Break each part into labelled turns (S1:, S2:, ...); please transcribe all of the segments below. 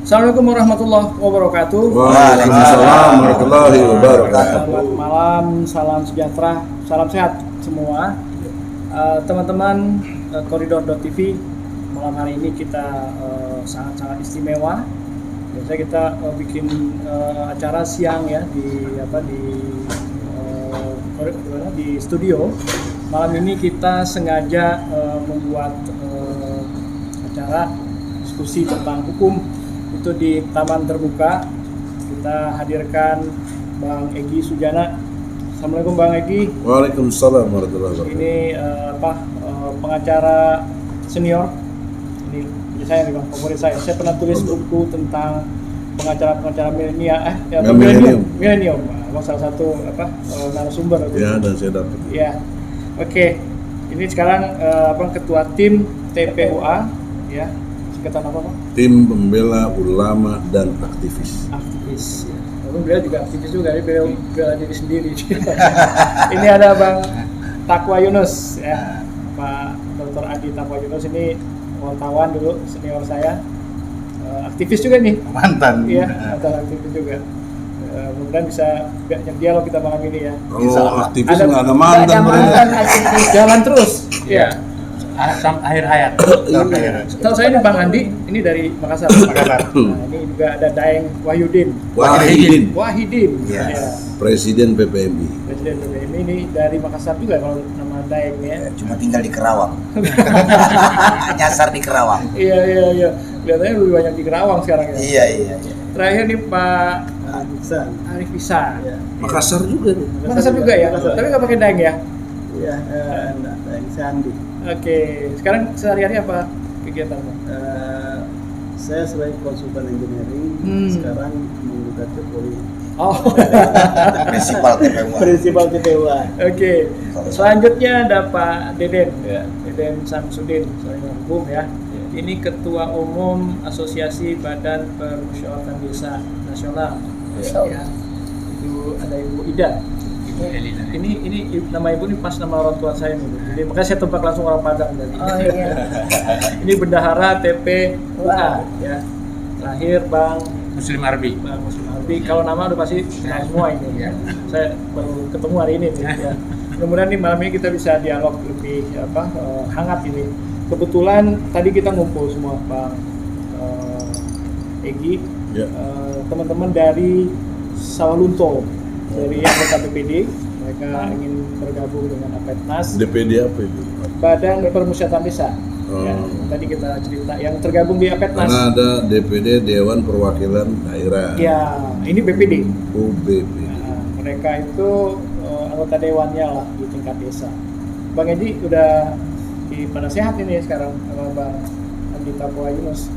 S1: Assalamualaikum warahmatullahi wabarakatuh.
S2: Waalaikumsalam warahmatullahi wabarakatuh.
S1: Selamat malam, salam sejahtera, salam sehat semua. Teman-teman Koridor.tv, malam hari ini kita sangat-sangat istimewa. Biasanya kita bikin acara siang ya di studio. Malam ini kita sengaja membuat acara diskusi tentang hukum itu di Taman Terbuka. Kita hadirkan Bang Egy Sujana. Assalamualaikum Bang Egy.
S2: Waalaikumsalam warahmatullahi wabarakatuh.
S1: Ini pengacara senior. Ini punya saya nih Bang, favorit saya. Saya pernah tulis buku tentang pengacara milenium. Salah satu narasumber.
S2: Ya, dan saya dapat.
S1: Ya. Oke. Ini sekarang ketua tim TPUA ya. Singkatan apa Pak?
S2: Tim Pembela Ulama dan Aktivis.
S1: Aktivis. Ya. Lalu beliau juga aktivis juga, beliau bela diri sendiri. Ini ada Bang Taqwa Yunus ya. Pak Dr. Adi Taqwa Yunus ini wartawan dulu, senior saya. Aktivis juga nih.
S3: Mantan.
S1: Iya, mantan aktivis juga. Mudah-mudahan bisa banyak dialog kita malam ini ya.
S2: Kalau aktivis nggak ada mantan.
S1: Aktivis jalan terus. Iya.
S3: Sampai akhir hayat.
S1: Tahu saya ini Bang Andi, ini dari Makassar. Nah, ini juga ada Daeng Wahidin.
S2: Yes.
S1: Ya.
S2: Presiden PPMI.
S1: Presiden PPMI ini dari Makassar juga kalau nama Daeng ya.
S4: Cuma tinggal di Kerawang. Nyasar di Kerawang.
S1: Iya. Kelihatannya lebih banyak di Kerawang sekarang ya.
S4: Iya.
S1: Terakhir nih Pak Arif Ihsan.
S4: Iya.
S2: Makassar juga nih.
S1: Makassar juga ya. Tapi nggak pakai Daeng ya.
S5: Iya, Daeng Sandi.
S1: Oke, sekarang sehari-hari apa kegiatan Pak?
S5: Saya sebagai konsultan engineering, sekarang menggugat ke poli.
S1: Oh.
S4: Prinsipal TPUA.
S5: TPUA.
S1: Oke. Selanjutnya ada Pak Deden, Deden Samsudin, seorang hukum ya. Ini Ketua Umum Asosiasi Badan Permusyawaratan Desa Nasional. Ya. Itu ada Ibu Ida. Ini nama ibu ini pas nama orang tua saya nih. Jadi makanya saya tebak langsung orang Padang tadi.
S6: Oh iya.
S1: Ini bendahara TPUA ya. Terakhir Bang
S3: Muslim Arbi.
S1: Kalau nama udah pasti kenal semua ini ya. Saya baru ketemu hari ini nih, ya. Mudah-mudahan nih malam ini kita bisa dialog lebih hangat ini. Kebetulan tadi kita ngumpul semua Bang Egy, teman-teman dari Sawalunto, dari anggota BPD, mereka ingin bergabung dengan Apetnas.
S2: DPD apa itu?
S1: Badan Permusyawaratan Desa. Ya, tadi kita cerita yang tergabung di Apetnas.
S2: Karena ada DPD Dewan Perwakilan Daerah.
S1: Ya, ini BPD.
S2: BPD.
S1: Nah, mereka itu anggota dewannya lah di tingkat desa. Bang Egy udah pada sehat ini sekarang sama Bang Andi Taqwa Yunus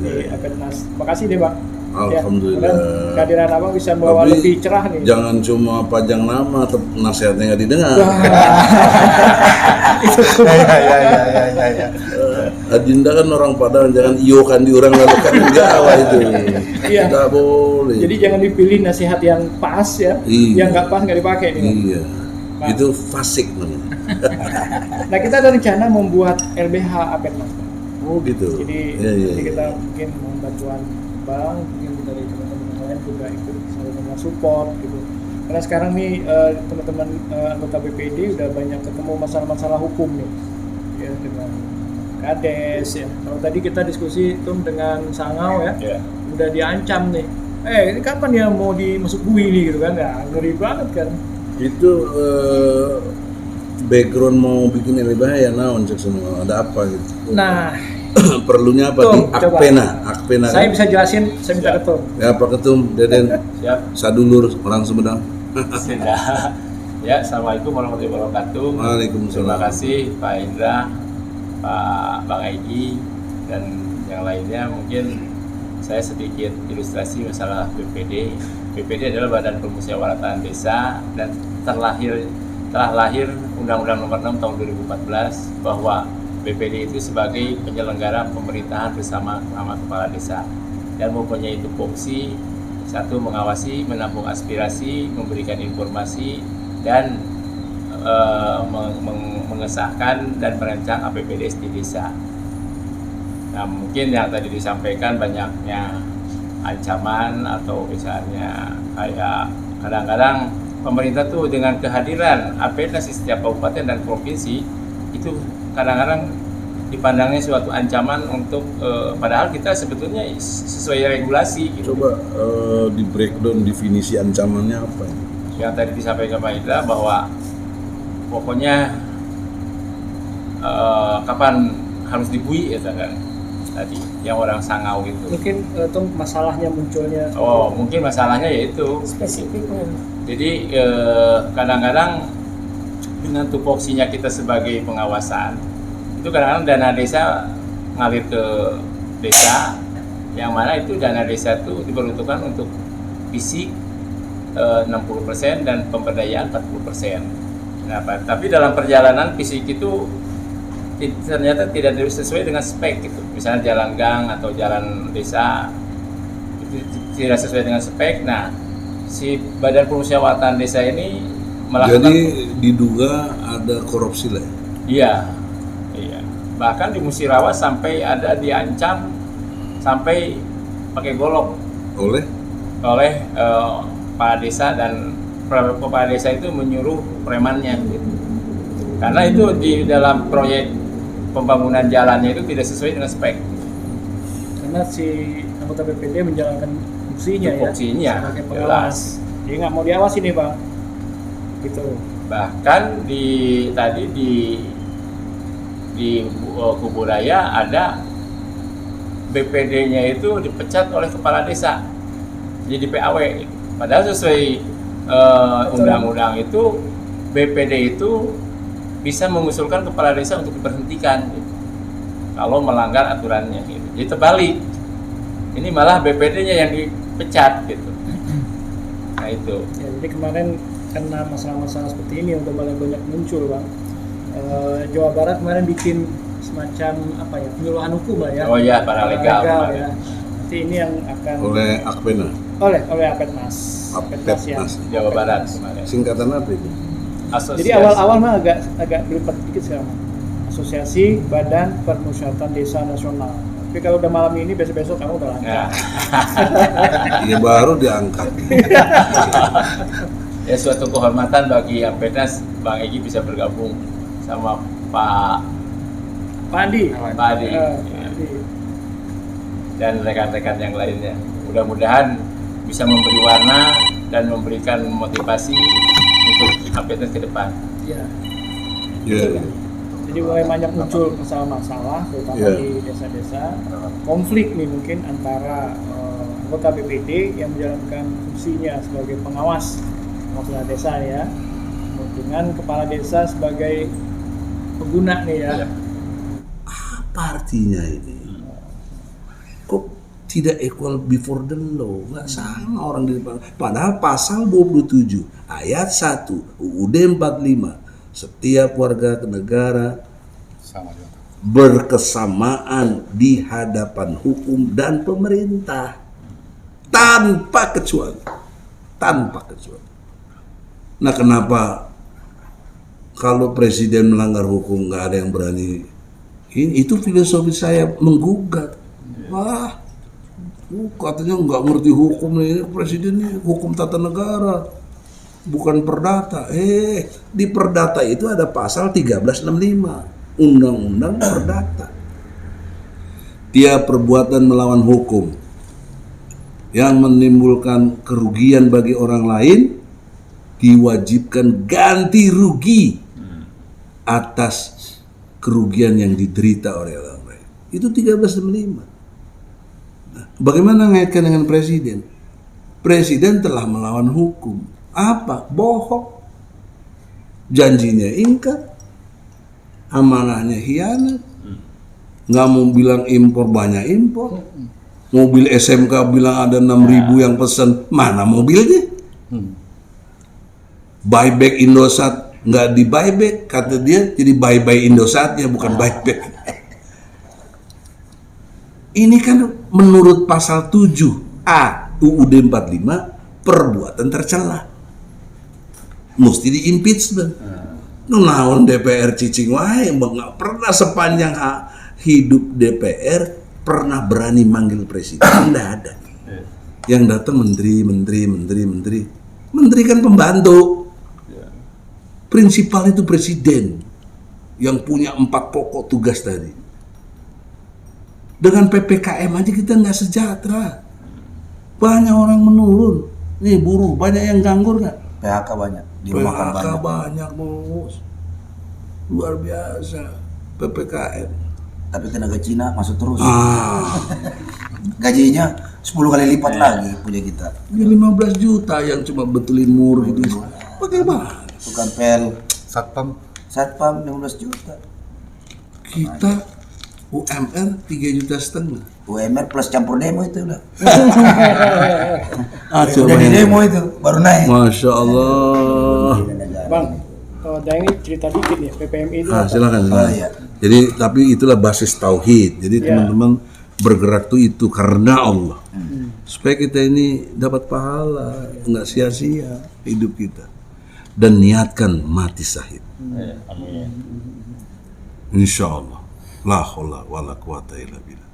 S1: di Apetnas. Makasih deh Bang.
S2: Alhamdulillah.
S1: Ya, kehadiran Abang bisa membawa
S2: Tapi
S1: lebih cerah nih.
S2: Jangan cuma pajang nama, nasihatnya nggak didengar.
S3: Ya.
S2: Adinda kan orang Padang, jangan iyokan di orang lalu kan Jawa itu.
S1: Iya.
S2: Nggak boleh.
S1: Jadi jangan dipilih nasihat yang pas ya, yang nggak pas nggak dipakai nih.
S2: Iya. Nah. Itu fasik namanya.
S1: Nah kita ada rencana membuat LBH Apetnas.
S2: Oh gitu.
S1: Jadi, jadi kita mungkin mohon bantuan Bang, mungkin dari teman-teman yang lain juga ikut saling support gitu. Karena sekarang nih teman-teman anggota BPD udah banyak ketemu masalah-masalah hukum nih, ya dengan Kades ya. Kalau tadi kita diskusi tuh dengan Sangau ya, udah diancam nih. Ini kapan ya mau dimasuk bui nih gitu kan? Ya ngeri banget kan.
S2: Itu background mau bikin LBH ya naon cek semua. Ada apa gitu?
S1: Nah.
S2: Perlunya apa? Di Akpena.
S1: Saya bisa jelasin, saya minta ketum.
S2: Ya Pak Ketum, Deden.
S3: Siap.
S2: Sadulur orang Sumedang.
S3: Ya, assalamualaikum warahmatullahi wabarakatuh.
S2: Waalaikumsalam.
S3: Terima kasih Pak Indra, Pak Bang Egy dan yang lainnya. Mungkin saya sedikit ilustrasi masalah BPD. BPD adalah Badan Permusyawaratan Desa dan telah lahir Undang-Undang Nomor 6 Tahun 2014 bahwa BPD itu sebagai penyelenggara pemerintahan bersama kepala desa dan mempunyai tupoksi satu mengawasi, menampung aspirasi, memberikan informasi dan mengesahkan dan merancang APBDes di desa. Nah mungkin yang tadi disampaikan banyaknya ancaman atau misalnya kayak kadang-kadang pemerintah tuh dengan kehadiran APEDAS di setiap kabupaten dan provinsi itu kadang-kadang dipandangnya suatu ancaman untuk padahal kita sebetulnya sesuai regulasi gitu.
S2: Coba di breakdown definisi ancamannya apa?
S3: Yang tadi disampaikan Pak Indra bahwa pokoknya kapan harus dibui ya kan tadi yang orang Sangau itu.
S1: Mungkin itu masalahnya munculnya.
S3: Oh, mungkin masalahnya yaitu
S6: spesifiknya.
S3: jadi kadang-kadang dengan tupoksinya kita sebagai pengawasan itu kadang-kadang dana desa ngalir ke desa yang mana itu dana desa itu diperuntukkan untuk fisik 60% dan pemberdayaan 40%. Nah, tapi dalam perjalanan fisik itu ternyata tidak sesuai dengan spek gitu. Misalnya jalan gang atau jalan desa itu tidak sesuai dengan spek. Nah, si Badan Permusyawaratan Desa ini melakukan.
S2: Jadi diduga ada korupsi lah.
S3: Iya. Bahkan di Musirawas sampai ada diancam sampai pakai golok
S2: Oleh
S3: kepala desa, dan kepala desa itu menyuruh premannya gitu. Karena itu di dalam proyek pembangunan jalannya itu tidak sesuai dengan spek.
S1: Karena si anggota BPD menjalankan fungsinya
S3: Fungsinya,
S1: sebagai
S3: jelas.
S1: pengawas. Jadi nggak mau diawasi nih Bang. Gitu.
S3: Bahkan tadi di Kubu Raya ada BPD-nya itu dipecat oleh kepala desa jadi PAW. Padahal sesuai undang-undang itu BPD itu bisa mengusulkan kepala desa untuk diberhentikan gitu, kalau melanggar aturannya gitu. Jadi terbalik. Ini malah BPD-nya yang dipecat gitu. Nah itu.
S1: Ya, jadi kemarin karena masalah-masalah seperti ini udah banyak muncul Bang. Jawa Barat kemarin bikin semacam penyuluhan hukum lah ya.
S3: Oh ya, paralegal
S1: ya. Nanti ini yang akan
S2: oleh Akpena.
S1: oleh APEDNAS yang
S3: Jawa Barat kemarin.
S2: Singkatan apa itu?
S3: Asosiasi.
S1: jadi awal-awal mah agak berlipat dikit sekarang. Asosiasi Badan Permusyawaratan Desa Nasional. Tapi kalau udah malam ini besok-besok kamu udah lancar.
S3: Nah.
S2: Ya baru diangkat.
S3: Ya suatu kehormatan bagi APEDAS, Bang Egy bisa bergabung sama Pak
S1: Andi.
S3: Adi dan rekan-rekan yang lainnya. Mudah-mudahan bisa memberi warna dan memberikan motivasi untuk APEDAS ke depan.
S1: Ya.
S2: Ya.
S1: Jadi mulai banyak muncul masalah-masalah, terutama di desa-desa. Konflik nih mungkin antara anggota BPD yang menjalankan fungsinya sebagai pengawas kepala desa ya, dengan kepala desa sebagai pengguna nih ya.
S2: Apa artinya ini? Kok tidak equal before the law? Nggak sama orang di depan. Padahal pasal 27 ayat 1 UUD 45, setiap warga negara berkesamaan di hadapan hukum dan pemerintah tanpa kecuali. Nah, kenapa kalau presiden melanggar hukum nggak ada yang berani? Itu filosofi saya menggugat. Wah, katanya nggak ngerti hukum nih presiden nih, hukum tata negara bukan perdata. Di perdata itu ada pasal 1365 Undang-Undang Perdata. Tiap perbuatan melawan hukum yang menimbulkan kerugian bagi orang lain diwajibkan ganti rugi atas kerugian yang diderita oleh orang lain. Itu 1365. Nah, bagaimana ngaitkan dengan presiden? Presiden telah melawan hukum. Apa? Bohong. Janjinya ingkar. Amanahnya hianat. Nggak mau bilang impor, banyak impor. Mobil SMK bilang ada 6.000 yang pesan. Mana mobilnya? Buyback Indosat nggak di buyback, kata dia, jadi bye-bye Indosatnya bukan buyback. Ini kan menurut pasal 7A UUD 45 perbuatan tercela, mesti di impeachment. Naon DPR cicing wae, nggak pernah sepanjang hidup DPR pernah berani manggil presiden, nggak ada. Yang datang menteri. Menteri kan pembantu. Prinsipal itu presiden yang punya 4 pokok tugas tadi. Dengan PPKM aja kita nggak sejahtera. Banyak orang menurun. Nih buruh, banyak yang nganggur nggak?
S4: PHK banyak, dirumahkan
S2: PHK
S4: banyak.
S2: banyak Mus. Luar biasa. PPKM.
S4: Tapi tenaga Cina masuk terus.
S2: Ah,
S4: Gajinya 10 kali lipat lagi punya kita.
S2: ini 15 juta yang cuma betulin mur gitu. Bagaimana?
S4: Tukang pel,
S6: Satpam.
S4: satpam 15 juta.
S2: Kita UMR 3,5 juta.
S4: UMR plus campur demo itu udah.
S2: Ah,
S4: Udah di demo itu baru naik.
S2: Masya Allah.
S1: Bang, Daeng ini cerita dikit nih, PPMI itu
S2: Ah,
S1: apa?
S2: silakan.
S4: Oh, iya.
S2: Jadi tapi itulah basis tauhid. Jadi teman-teman bergerak tuh itu karena Allah. Supaya kita ini dapat pahala, nggak sia-sia hidup kita. Dan niatkan mati syahid.
S3: Amin.
S2: Insya Allah. La haula wala quwata illa billah.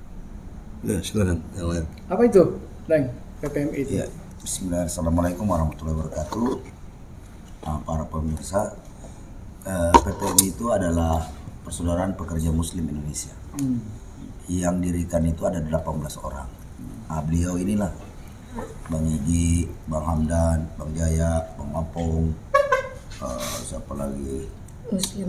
S2: Ya, silakan yang lain.
S1: Apa itu, Daeng? PPMI itu?
S4: Iya. Bismillahirrahmanirrahim. Assalamualaikum warahmatullahi wabarakatuh. Para pemirsa, PPMI itu adalah Persaudaraan Pekerja Muslim Indonesia. Yang dirikan itu ada 18 orang. Nah, beliau inilah Bang Igi, Bang Hamdan, Bang Jaya, Bang Apong, siapa lagi?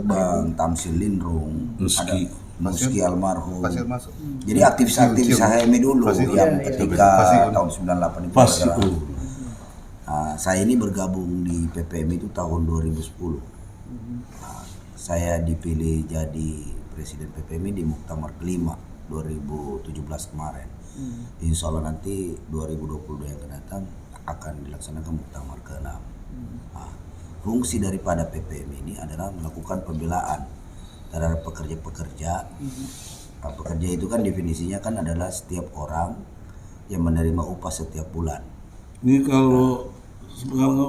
S4: Bang Tamsil Lindrung,
S2: Muski.
S4: ada Muski almarhum.
S6: Pasir masuk.
S4: Jadi aktivis-aktivis HMI dulu yang ketika tahun 98 itu
S2: Pasti.
S4: adalah saya ini bergabung di PPMI itu tahun 2010. Saya dipilih jadi presiden PPMI di Muktamar kelima 2017 kemarin. Insya Allah nanti 2022 yang akan datang akan dilaksanakan Muktamar ke-6. Fungsi daripada PPMI ini adalah melakukan pembelaan terhadap pekerja-pekerja. Pekerja itu kan definisinya kan adalah setiap orang yang menerima upah setiap bulan.
S2: Ini kalau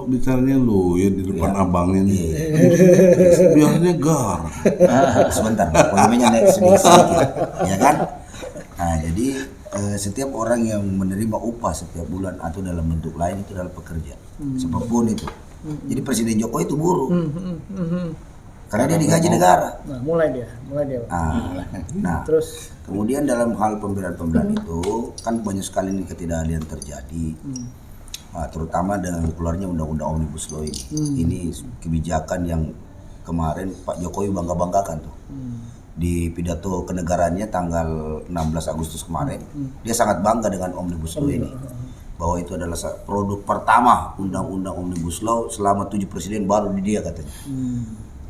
S2: bicaranya lu ya di depan abangnya nih. Biasanya gar.
S4: Sebentar, volumenya naik sedikit, ya kan? Nah, jadi setiap orang yang menerima upah setiap bulan atau dalam bentuk lain itu adalah pekerja, siapapun itu. Jadi Presiden Jokowi itu buruh, karena dia digaji negara.
S1: Nah, mulai dia.
S4: Nah,
S1: Terus,
S4: kemudian dalam hal pembelaan-pembelaan itu kan banyak sekali nih ketidakadilan terjadi. Nah, terutama dengan keluarnya undang-undang Omnibus Law ini. Ini kebijakan yang kemarin Pak Jokowi bangga-banggakan tuh. Di pidato kenegaraannya tanggal 16 Agustus kemarin, dia sangat bangga dengan Omnibus Law ini. Bahwa itu adalah produk pertama undang-undang Omnibus Law selama 7 presiden baru di dia katanya.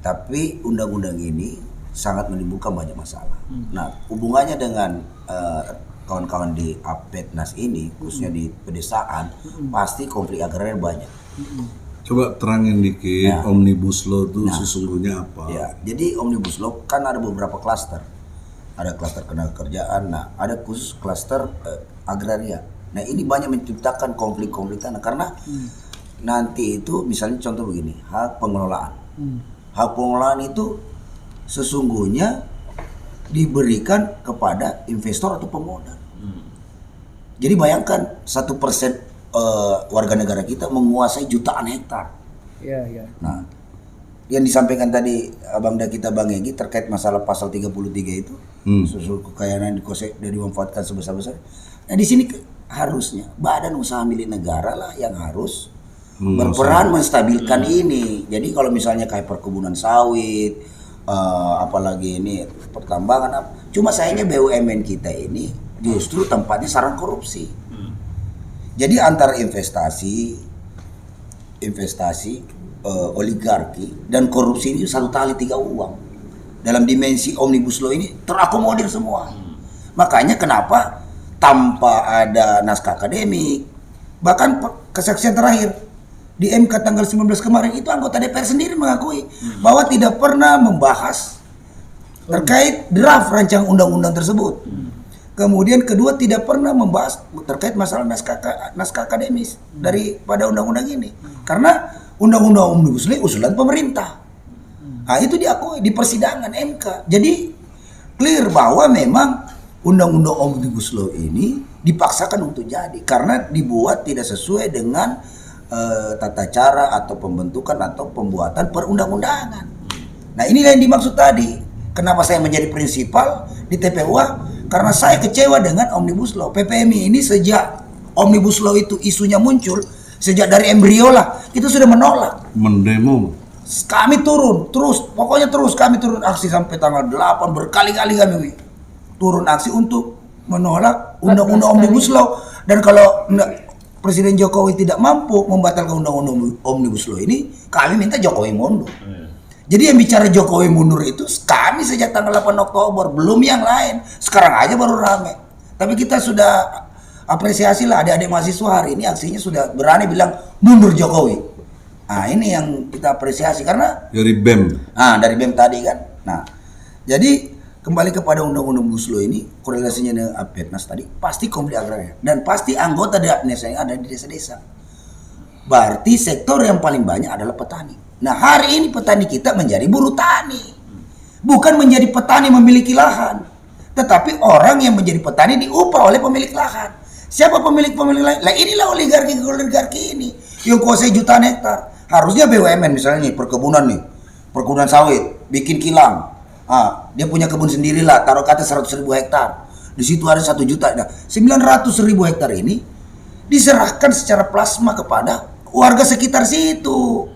S4: Tapi undang-undang ini sangat menimbulkan banyak masalah. Nah, hubungannya dengan kawan-kawan di APEDNAS ini, khususnya di pedesaan, pasti konflik agraria banyak.
S2: Coba terangin dikit Omnibus Law itu sesungguhnya apa?
S4: Ya, jadi Omnibus Law kan ada beberapa klaster. Ada klaster ketenagakerjaan, nah ada khusus klaster agraria. Nah, ini banyak menciptakan konflik-konflik tanah karena nanti itu misalnya contoh begini, hak pengelolaan. Hak pengelolaan itu sesungguhnya diberikan kepada investor atau pemodal. Jadi bayangkan 1% warga negara kita menguasai jutaan hektar.
S1: ya.
S4: Nah, yang disampaikan tadi abang kita Bang Egi terkait masalah pasal 33 itu, susu kekayaan yang dikuasai dan dimanfaatkan sebesar-besar. Nah, di sini harusnya badan usaha milik negara lah yang harus berperan menstabilkan ini. Jadi kalau misalnya kayak perkebunan sawit, apalagi ini pertambangan, cuma sayangnya BUMN kita ini justru tempatnya sarang korupsi. Jadi antara investasi oligarki dan korupsi ini satu tali tiga uang. Dalam dimensi Omnibus Law ini terakomodir semua. Makanya kenapa tanpa ada naskah akademik, bahkan kesaksian terakhir di MK tanggal 19 kemarin itu anggota DPR sendiri mengakui bahwa tidak pernah membahas terkait draft rancangan undang-undang tersebut. Kemudian kedua, tidak pernah membahas terkait masalah naskah akademis daripada undang-undang ini. Karena undang-undang Omnibus Law usulan pemerintah. Nah, itu diakui di persidangan MK. Jadi clear bahwa memang undang-undang Omnibus Law ini dipaksakan untuk jadi karena dibuat tidak sesuai dengan tata cara atau pembentukan atau pembuatan perundang-undangan. Nah inilah yang dimaksud tadi. Kenapa saya menjadi prinsipal di TPUA? Karena saya kecewa dengan Omnibus Law. PPMI ini sejak Omnibus Law itu isunya muncul, sejak dari embrio lah, kita sudah menolak.
S2: Mendemo.
S4: Kami turun, terus, pokoknya terus kami turun aksi sampai tanggal 8, berkali-kali kami turun aksi untuk menolak undang-undang Omnibus Law. Dan kalau Presiden Jokowi tidak mampu membatalkan undang-undang Omnibus Law ini, kami minta Jokowi mundur. Jadi yang bicara Jokowi mundur itu kami sejak tanggal 8 Oktober, belum yang lain. Sekarang aja baru rame. Tapi kita sudah apresiasi lah adik-adik mahasiswa hari ini aksinya sudah berani bilang mundur Jokowi. Nah ini yang kita apresiasi karena
S2: Dari BEM.
S4: dari BEM tadi kan. Nah jadi kembali kepada undang-undang Omnibus Law ini korelasinya dengan Apetnas tadi pasti konflik agraria dan pasti anggota dari Apetnas yang ada di desa-desa. Berarti sektor yang paling banyak adalah petani. Nah hari ini petani kita menjadi buruh tani, bukan menjadi petani memiliki lahan, tetapi orang yang menjadi petani diupah oleh pemilik lahan. Siapa pemilik lahan? Lah inilah oligarki ini yang kuasai jutaan hektar. Harusnya BUMN misalnya nih perkebunan sawit, bikin kilang. Dia punya kebun sendirilah, taruh kata 100.000 hektar. Di situ ada 1 juta. Nah, 900.000 hektar ini diserahkan secara plasma kepada warga sekitar situ.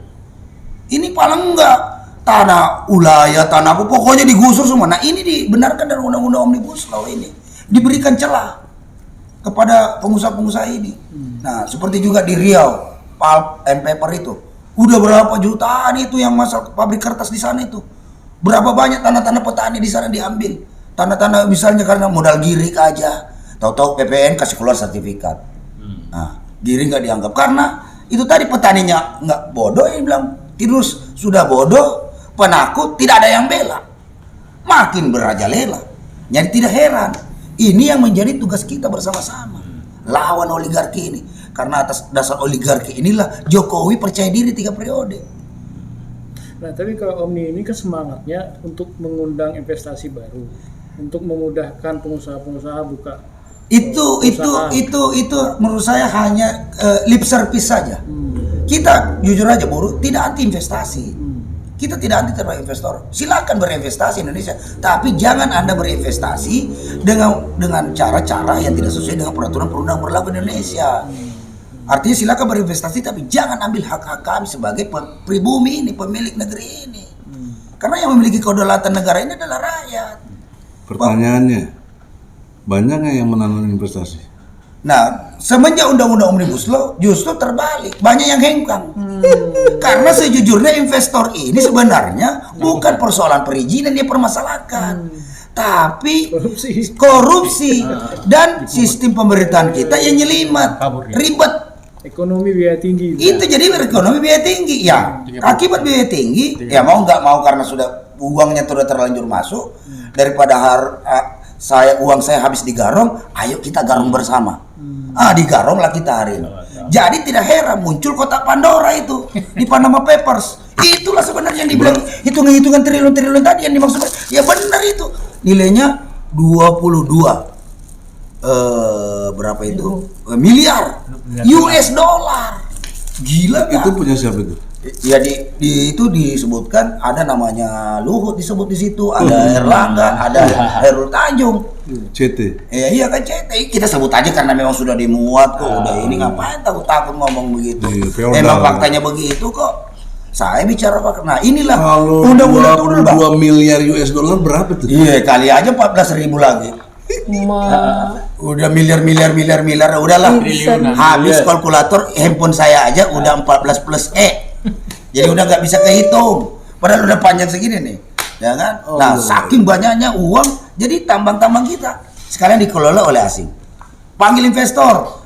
S4: Ini paling enggak tanah ulayah, tanah apa, pokoknya digusur semua. Nah ini dibenarkan dari undang-undang Omnibus Law ini. Diberikan celah kepada pengusaha-pengusaha ini. Nah seperti juga di Riau, pulp and paper itu. Udah berapa jutaan itu yang masuk pabrik kertas di sana itu. Berapa banyak tanah-tanah petani di sana diambil. Tanah-tanah misalnya karena modal giring aja. Tahu-tahu PPN kasih keluar sertifikat. Nah giring nggak dianggap karena itu tadi petaninya nggak bodoh, yang bilang terus sudah bodoh, penakut, tidak ada yang bela, makin merajalela. Jadi tidak heran, ini yang menjadi tugas kita bersama-sama, lawan oligarki ini. Karena atas dasar oligarki inilah Jokowi percaya diri 3 periode.
S1: Nah tapi kalau Omni ini kan semangatnya untuk mengundang investasi baru, untuk memudahkan pengusaha-pengusaha buka.
S4: Itu menurut saya hanya lip service saja. Kita jujur aja buruh tidak anti investasi. Kita tidak anti terhadap investor. Silakan berinvestasi Indonesia, tapi jangan Anda berinvestasi dengan cara-cara yang tidak sesuai dengan peraturan perundang berlaku di Indonesia. Artinya silakan berinvestasi, tapi jangan ambil hak-hak kami sebagai pribumi ini, pemilik negeri ini. Karena yang memiliki kedaulatan negara ini adalah rakyat.
S2: Pertanyaannya, banyak nggak yang menanam investasi?
S4: Nah, semenjak undang-undang Omnibus Law justru terbalik, banyak yang hengkang. Karena sejujurnya investor ini sebenarnya bukan persoalan perizinan dia permasalahkan, tapi korupsi dan sistem pemerintahan kita yang nyelimat, ribet.
S1: Ekonomi biaya tinggi.
S4: Itu jadi ekonomi biaya tinggi. Ya, akibat biaya tinggi, ya mau nggak mau karena sudah uangnya sudah terlanjur masuk, daripada uang saya habis digarong, ayo kita garong bersama. Digarong lah kita hari ini. Jadi tidak heran muncul kotak Pandora itu di Panama Papers. Itulah sebenarnya yang dibilang hitungan triliun tadi yang dimaksud. Ya benar itu. Nilainya 22 berapa itu? Miliar US dollar. Gila kan?
S2: Itu punya siapa itu?
S4: Ya itu disebutkan ada namanya Luhut disebut di situ, ada Erlangga, ada Hairul Tanjung.
S2: CT.
S4: Iya kan CT. Kita sebut aja karena memang sudah dimuat kok. Udah ini ngapain takut ngomong begitu. Memang faktanya begitu kok. Saya bicara fakta. Nah inilah undang-undang turun
S2: 2 miliar US dollar berapa tuh?
S4: Iya kali aja 14.000 lagi. Udah miliar udahlah. Habis kalkulator handphone saya aja udah 14 plus jadi udah nggak bisa kehitung, padahal udah panjang segini nih, ya kan? Nah, saking banyaknya uang, jadi tambang-tambang kita sekalian dikelola oleh asing. Panggil investor.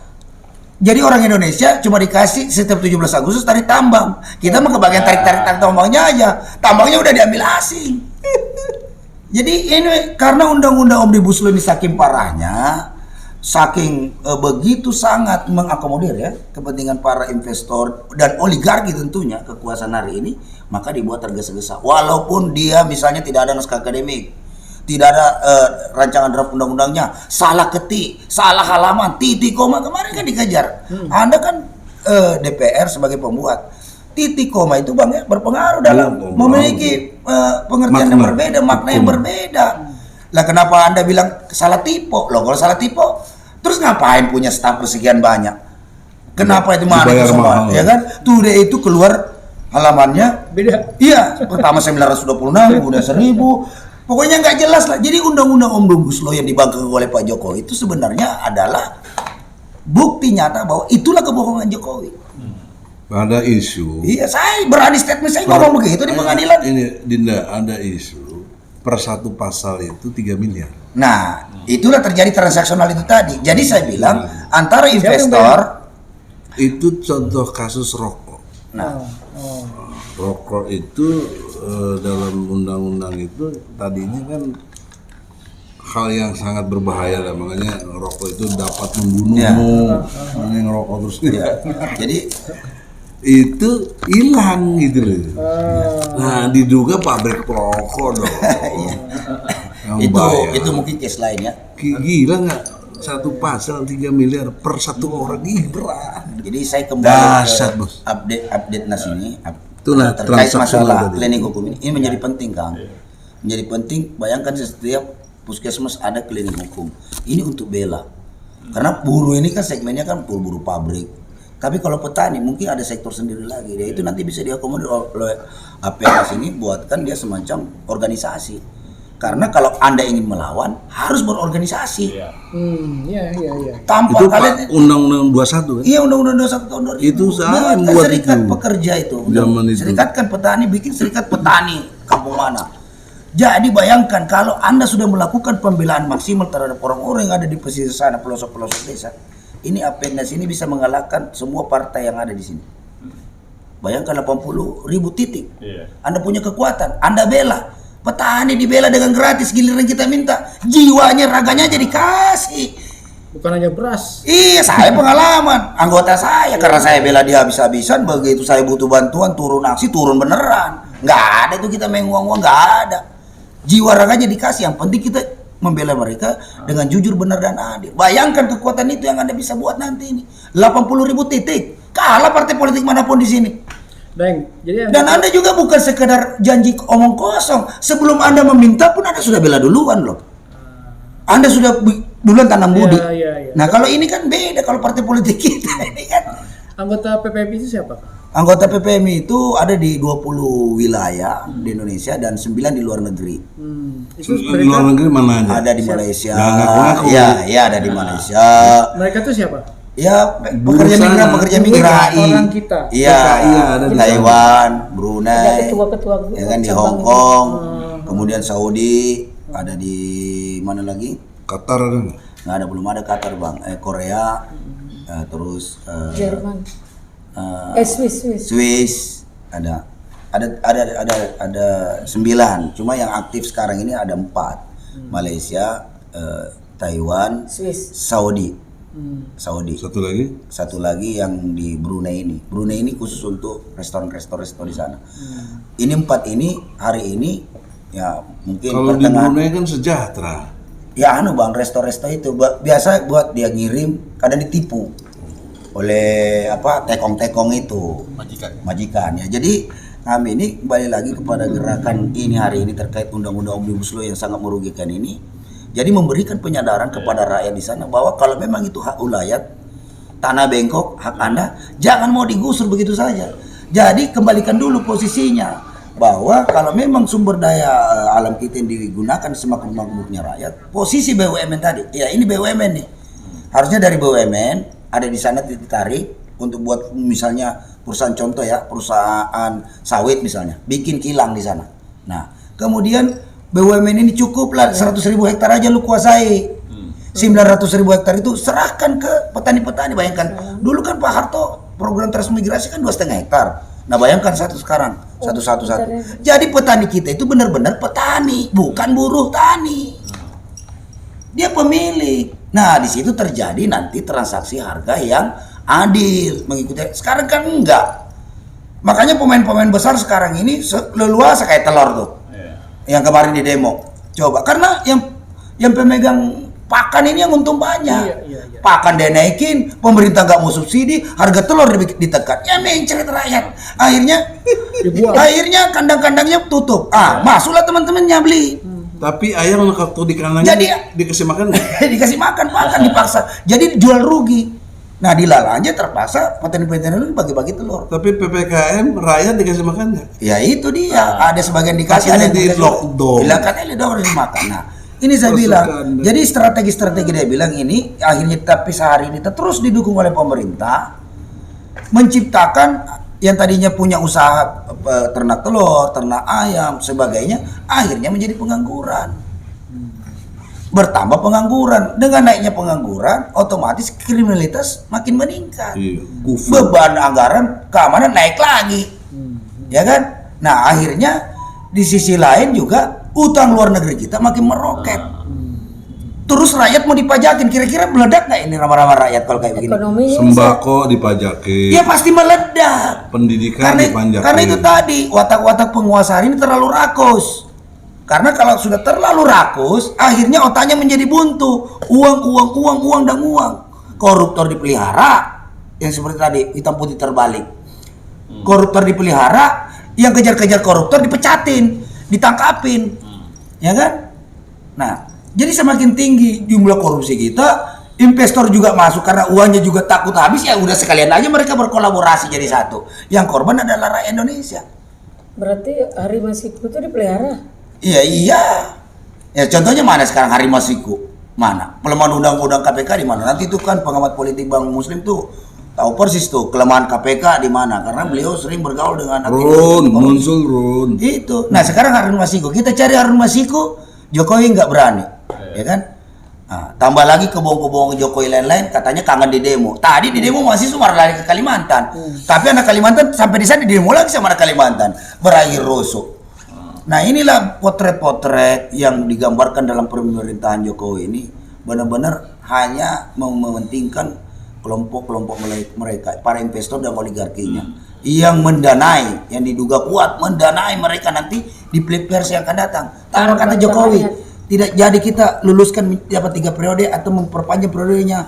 S4: Jadi orang Indonesia cuma dikasih setiap 17 Agustus tarik tambang. Kita mah kebagian tarik tambangnya aja. Tambangnya udah diambil asing. Jadi ini karena undang-undang Omnibus Law ini saking parahnya, saking begitu sangat mengakomodir ya kepentingan para investor dan oligarki tentunya kekuasaan hari ini, maka dibuat tergesa-gesa. Walaupun dia misalnya tidak ada naskah akademik, tidak ada rancangan draft undang-undangnya, salah ketik, salah halaman, titik koma, kemarin kan dikejar. Anda kan DPR sebagai pembuat, titik koma itu Bang ya berpengaruh dalam memiliki pengertian yang berbeda, makna yang berbeda. Lah kenapa Anda bilang salah tipe? Loh kalau salah tipe, terus ngapain punya staf sekian banyak? Kenapa itu mana itu semua? Ya kan? Tuh dia itu keluar halamannya
S1: Beda.
S4: iya, pertama 926, kemudian 1000. Pokoknya nggak jelas lah. Jadi undang-undang Omnibus Law yang dibanggakan oleh Pak Jokowi itu sebenarnya adalah bukti nyata bahwa itulah kebohongan Jokowi.
S2: Ada isu.
S4: Iya, saya berani statement saya ngomong begitu di pengadilan.
S2: Ini Dinda, ada isu per satu pasal itu 3 miliar.
S4: Nah, itulah terjadi transaksional itu tadi. Jadi saya bilang antara investor
S2: Itu contoh kasus rokok.
S4: nah
S2: Rokok itu dalam undang-undang itu tadinya kan hal yang sangat berbahaya lah, makanya rokok itu dapat membunuhmu. Makanya ngerokok terus.
S4: jadi
S2: Itu hilang gitu loh. Nah, diduga pabrik rokok dong. Yang bayar.
S4: itu mungkin case lain ya.
S2: Gila nggak? Satu pasal 3 miliar per satu orang, gila.
S4: Jadi saya kembali
S2: Dahsyat,
S4: ke
S2: Bos.
S4: update nas ini
S2: Itulah
S4: terkait
S2: transaksional
S4: masalah
S2: tadi.
S4: klinik hukum ini menjadi penting Kang. Menjadi penting, bayangkan setiap puskesmas ada klinik hukum. Ini untuk bela. Karena buruh ini kan segmennya kan buruh pabrik. Tapi kalau petani mungkin ada sektor sendiri lagi. Dia itu nanti bisa diakomodir oleh APS ini, buatkan dia semacam organisasi. Karena kalau Anda ingin melawan harus berorganisasi.
S1: Iya.
S4: Tanpa
S2: Itu
S4: kalian
S2: Pak Undang-Undang 21 kan?
S4: iya undang-undang 21 tahun 2000.
S2: Itu saya
S4: Buatkan
S2: buat
S4: serikat
S2: itu.
S4: pekerja itu.
S2: Zaman itu.
S4: Serikatkan petani, bikin serikat petani kampung mana. Jadi bayangkan kalau Anda sudah melakukan pembelaan maksimal terhadap orang-orang yang ada di pesisir sana, pelosok-pelosok desa. Ini Apendnas ini bisa mengalahkan semua partai yang ada di sini. Bayangkan 80.000 titik. Anda punya kekuatan, Anda bela. Petani dibela dengan gratis, giliran kita minta jiwanya, raganya aja dikasih.
S1: Bukan hanya beras.
S4: Iya, saya pengalaman. Anggota saya, karena saya bela dia habis-habisan, begitu saya butuh bantuan, turun aksi, turun beneran. Nggak ada itu kita main uang-uang, nggak ada. Jiwa raganya dikasih, yang penting kita membela mereka dengan jujur, benar, dan adil. Bayangkan kekuatan itu yang Anda bisa buat nanti ini. 80.000 titik. Kalah partai politik manapun di sini.
S1: Jadi
S4: Dan Anda juga bukan sekedar janji omong kosong. Sebelum Anda meminta pun Anda sudah bela duluan loh. Anda sudah duluan tanam budi.
S1: Iya.
S4: Nah kalau ini kan beda, kalau partai politik kita ini kan.
S1: Anggota PPMI itu siapa?
S4: Anggota PPMI itu ada di 20 wilayah di Indonesia dan 9 di luar negeri.
S1: Itu
S2: Di luar negeri mana aja?
S4: Ada di Malaysia.
S2: Nggak ngaku-ngaku.
S4: Ya ada di Malaysia.
S1: Mereka tuh siapa?
S4: Ya
S2: Buruh
S4: pekerja migran
S1: orang kita.
S4: Iya,
S2: ada di
S4: Taiwan,
S6: Ada
S4: Brunei,
S6: ketua-ketua
S4: ya kan di
S6: cabang
S4: Hong
S6: itu.
S4: Kong, kemudian Saudi, ada di mana lagi?
S2: Qatar ada nggak?
S4: Nggak ada, belum ada Qatar Bang. Korea, terus
S6: Jerman. Swiss.
S4: Swiss, ada 9. Cuma yang aktif sekarang ini ada 4. Malaysia, Taiwan,
S6: Swiss.
S4: Saudi.
S2: Satu lagi?
S4: Yang di Brunei ini. Brunei ini khusus untuk restoran di sana. Ini 4 ini hari ini ya mungkin
S2: Kalau di Brunei kan sejahtera.
S4: Ya Bang, resto itu biasa buat dia ngirim, kadang ditipu oleh tekong-tekong itu majikan ya. Jadi kami ini kembali lagi kepada gerakan ini hari ini terkait undang-undang Omnibus Law yang sangat merugikan ini. Jadi memberikan penyadaran kepada rakyat di sana bahwa kalau memang itu hak ulayat, tanah bengkok, hak Anda, jangan mau digusur begitu saja. Jadi kembalikan dulu posisinya bahwa kalau memang sumber daya alam kita yang digunakan semakmur-makmurnya rakyat, posisi BUMN tadi, ya ini BUMN nih, harusnya dari BUMN ada di sana ditarik untuk buat misalnya perusahaan contoh ya, perusahaan sawit misalnya, bikin kilang di sana. Nah, kemudian BUMN ini cukuplah 100.000 hektar aja lu kuasai. 900.000 hektar itu serahkan ke petani-petani. Bayangkan, dulu kan Pak Harto program transmigrasi kan 2,5 hektar. Nah bayangkan sekarang satu. Jadi petani kita itu benar-benar petani, bukan buruh tani. Dia pemilik. Nah di situ terjadi nanti transaksi harga yang adil mengikuti. Sekarang kan enggak. Makanya pemain-pemain besar sekarang ini leluasa kayak telur tuh. Yang kemarin di demo Coba karena yang pemegang pakan ini yang untung banyak.
S1: Iya.
S4: Pakan dia naikin, pemerintah nggak mau subsidi, harga telur ditekan. Ya mencret rakyat. Akhirnya kandang-kandangnya tutup. Masuklah teman-temannya beli.
S2: Tapi ayam waktu di kandangnya
S4: Jadi-
S2: dikasih makan nggak?
S4: Dikasih makan dipaksa. Jadi jual rugi. Nah dilalanya terpaksa petani-petani itu bagi-bagi telur.
S2: Tapi PPKM rakyat dikasih makan nggak?
S4: Ya itu dia. Ada sebagian dikasih, ada yang
S2: di
S4: dikasih.
S2: lockdown.
S4: Katanya harus dimakan. Nah ini saya
S2: Masukkan.
S4: bilang. Jadi strategi-strategi dia bilang ini akhirnya tapi sehari ini terus didukung oleh pemerintah menciptakan yang tadinya punya usaha ternak telur, ternak ayam, sebagainya, akhirnya menjadi pengangguran. Bertambah pengangguran. Dengan naiknya pengangguran, otomatis kriminalitas makin meningkat.
S2: Iya, kufur.
S4: Beban anggaran keamanan naik lagi. Ya kan? Nah, akhirnya di sisi lain juga utang luar negeri kita makin meroket. Terus rakyat mau dipajakin, kira-kira meledak nggak ini ramah-ramah rakyat kalau kayak begini?
S6: Ekonominya
S2: Sembako dipajakin,
S4: Ya pasti meledak.
S2: pendidikan dipanjakin.
S4: Karena itu tadi watak-watak penguasa hari ini terlalu rakus. Karena kalau sudah terlalu rakus, akhirnya otaknya menjadi buntu. Uang dan uang. Koruptor dipelihara, yang seperti tadi hitam putih terbalik. Koruptor dipelihara, yang kejar-kejar koruptor dipecatin, ditangkapin, ya kan? Nah, jadi semakin tinggi jumlah korupsi kita, investor juga masuk karena uangnya juga takut habis, ya udah sekalian aja mereka berkolaborasi jadi satu. Yang korban adalah rakyat Indonesia.
S6: berarti harimau siku itu dipelihara.
S4: Iya. Ya contohnya mana sekarang harimau siku? Mana? Pelemahan undang-undang KPK di mana? Nanti itu kan pengamat politik Bang Muslim tuh tahu persis tuh kelemahan KPK di mana karena beliau sering bergaul dengan
S2: muncul Run.
S4: Itu. Nah, sekarang Harun Masiku. Kita cari Harun Masiku, Jokowi nggak berani. Ya kan? Nah, tambah lagi kebohong-kebohong Jokowi lain-lain katanya kangen di demo. Tadi di demo masih semua lari ke Kalimantan. Tapi anak Kalimantan sampai di sana di demo lagi sama anak Kalimantan. Berakhir rusuk. Nah, inilah potret-potret yang digambarkan dalam pemerintahan Jokowi ini benar-benar hanya mementingkan kelompok-kelompok mereka, para investor dan oligarkinya yang mendanai, yang diduga kuat mendanai mereka nanti di pilpres yang akan datang. Tanpa kata Jokowi, tidak jadi kita luluskan dapat 3 periode atau memperpanjang periodenya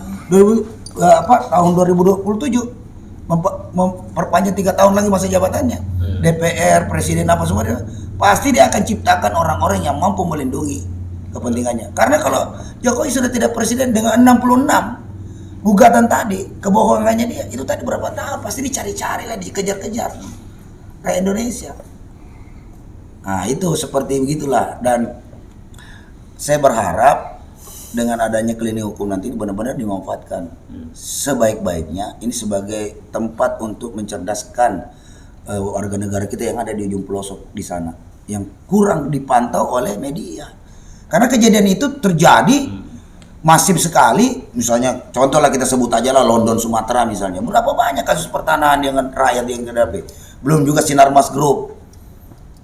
S4: tahun 2027. Memperpanjang 3 tahun lagi masa jabatannya. DPR, presiden apa semua dia, pasti dia akan ciptakan orang-orang yang mampu melindungi kepentingannya. Karena kalau Jokowi sudah tidak presiden dengan 66 gugatan tadi, kebohongannya dia itu tadi berapa tahun pasti dicari-cari lah, dikejar-kejar kayak Indonesia. Nah, itu seperti begitulah, dan saya berharap dengan adanya klinik hukum nanti benar-benar dimanfaatkan sebaik-baiknya ini sebagai tempat untuk mencerdaskan warga negara kita yang ada di ujung pelosok di sana yang kurang dipantau oleh media. Karena kejadian itu terjadi masif sekali, misalnya contoh lah kita sebut aja lah London Sumatera misalnya. Berapa banyak kasus pertanahan dengan rakyat yang terhadapi. Belum juga Sinarmas Group.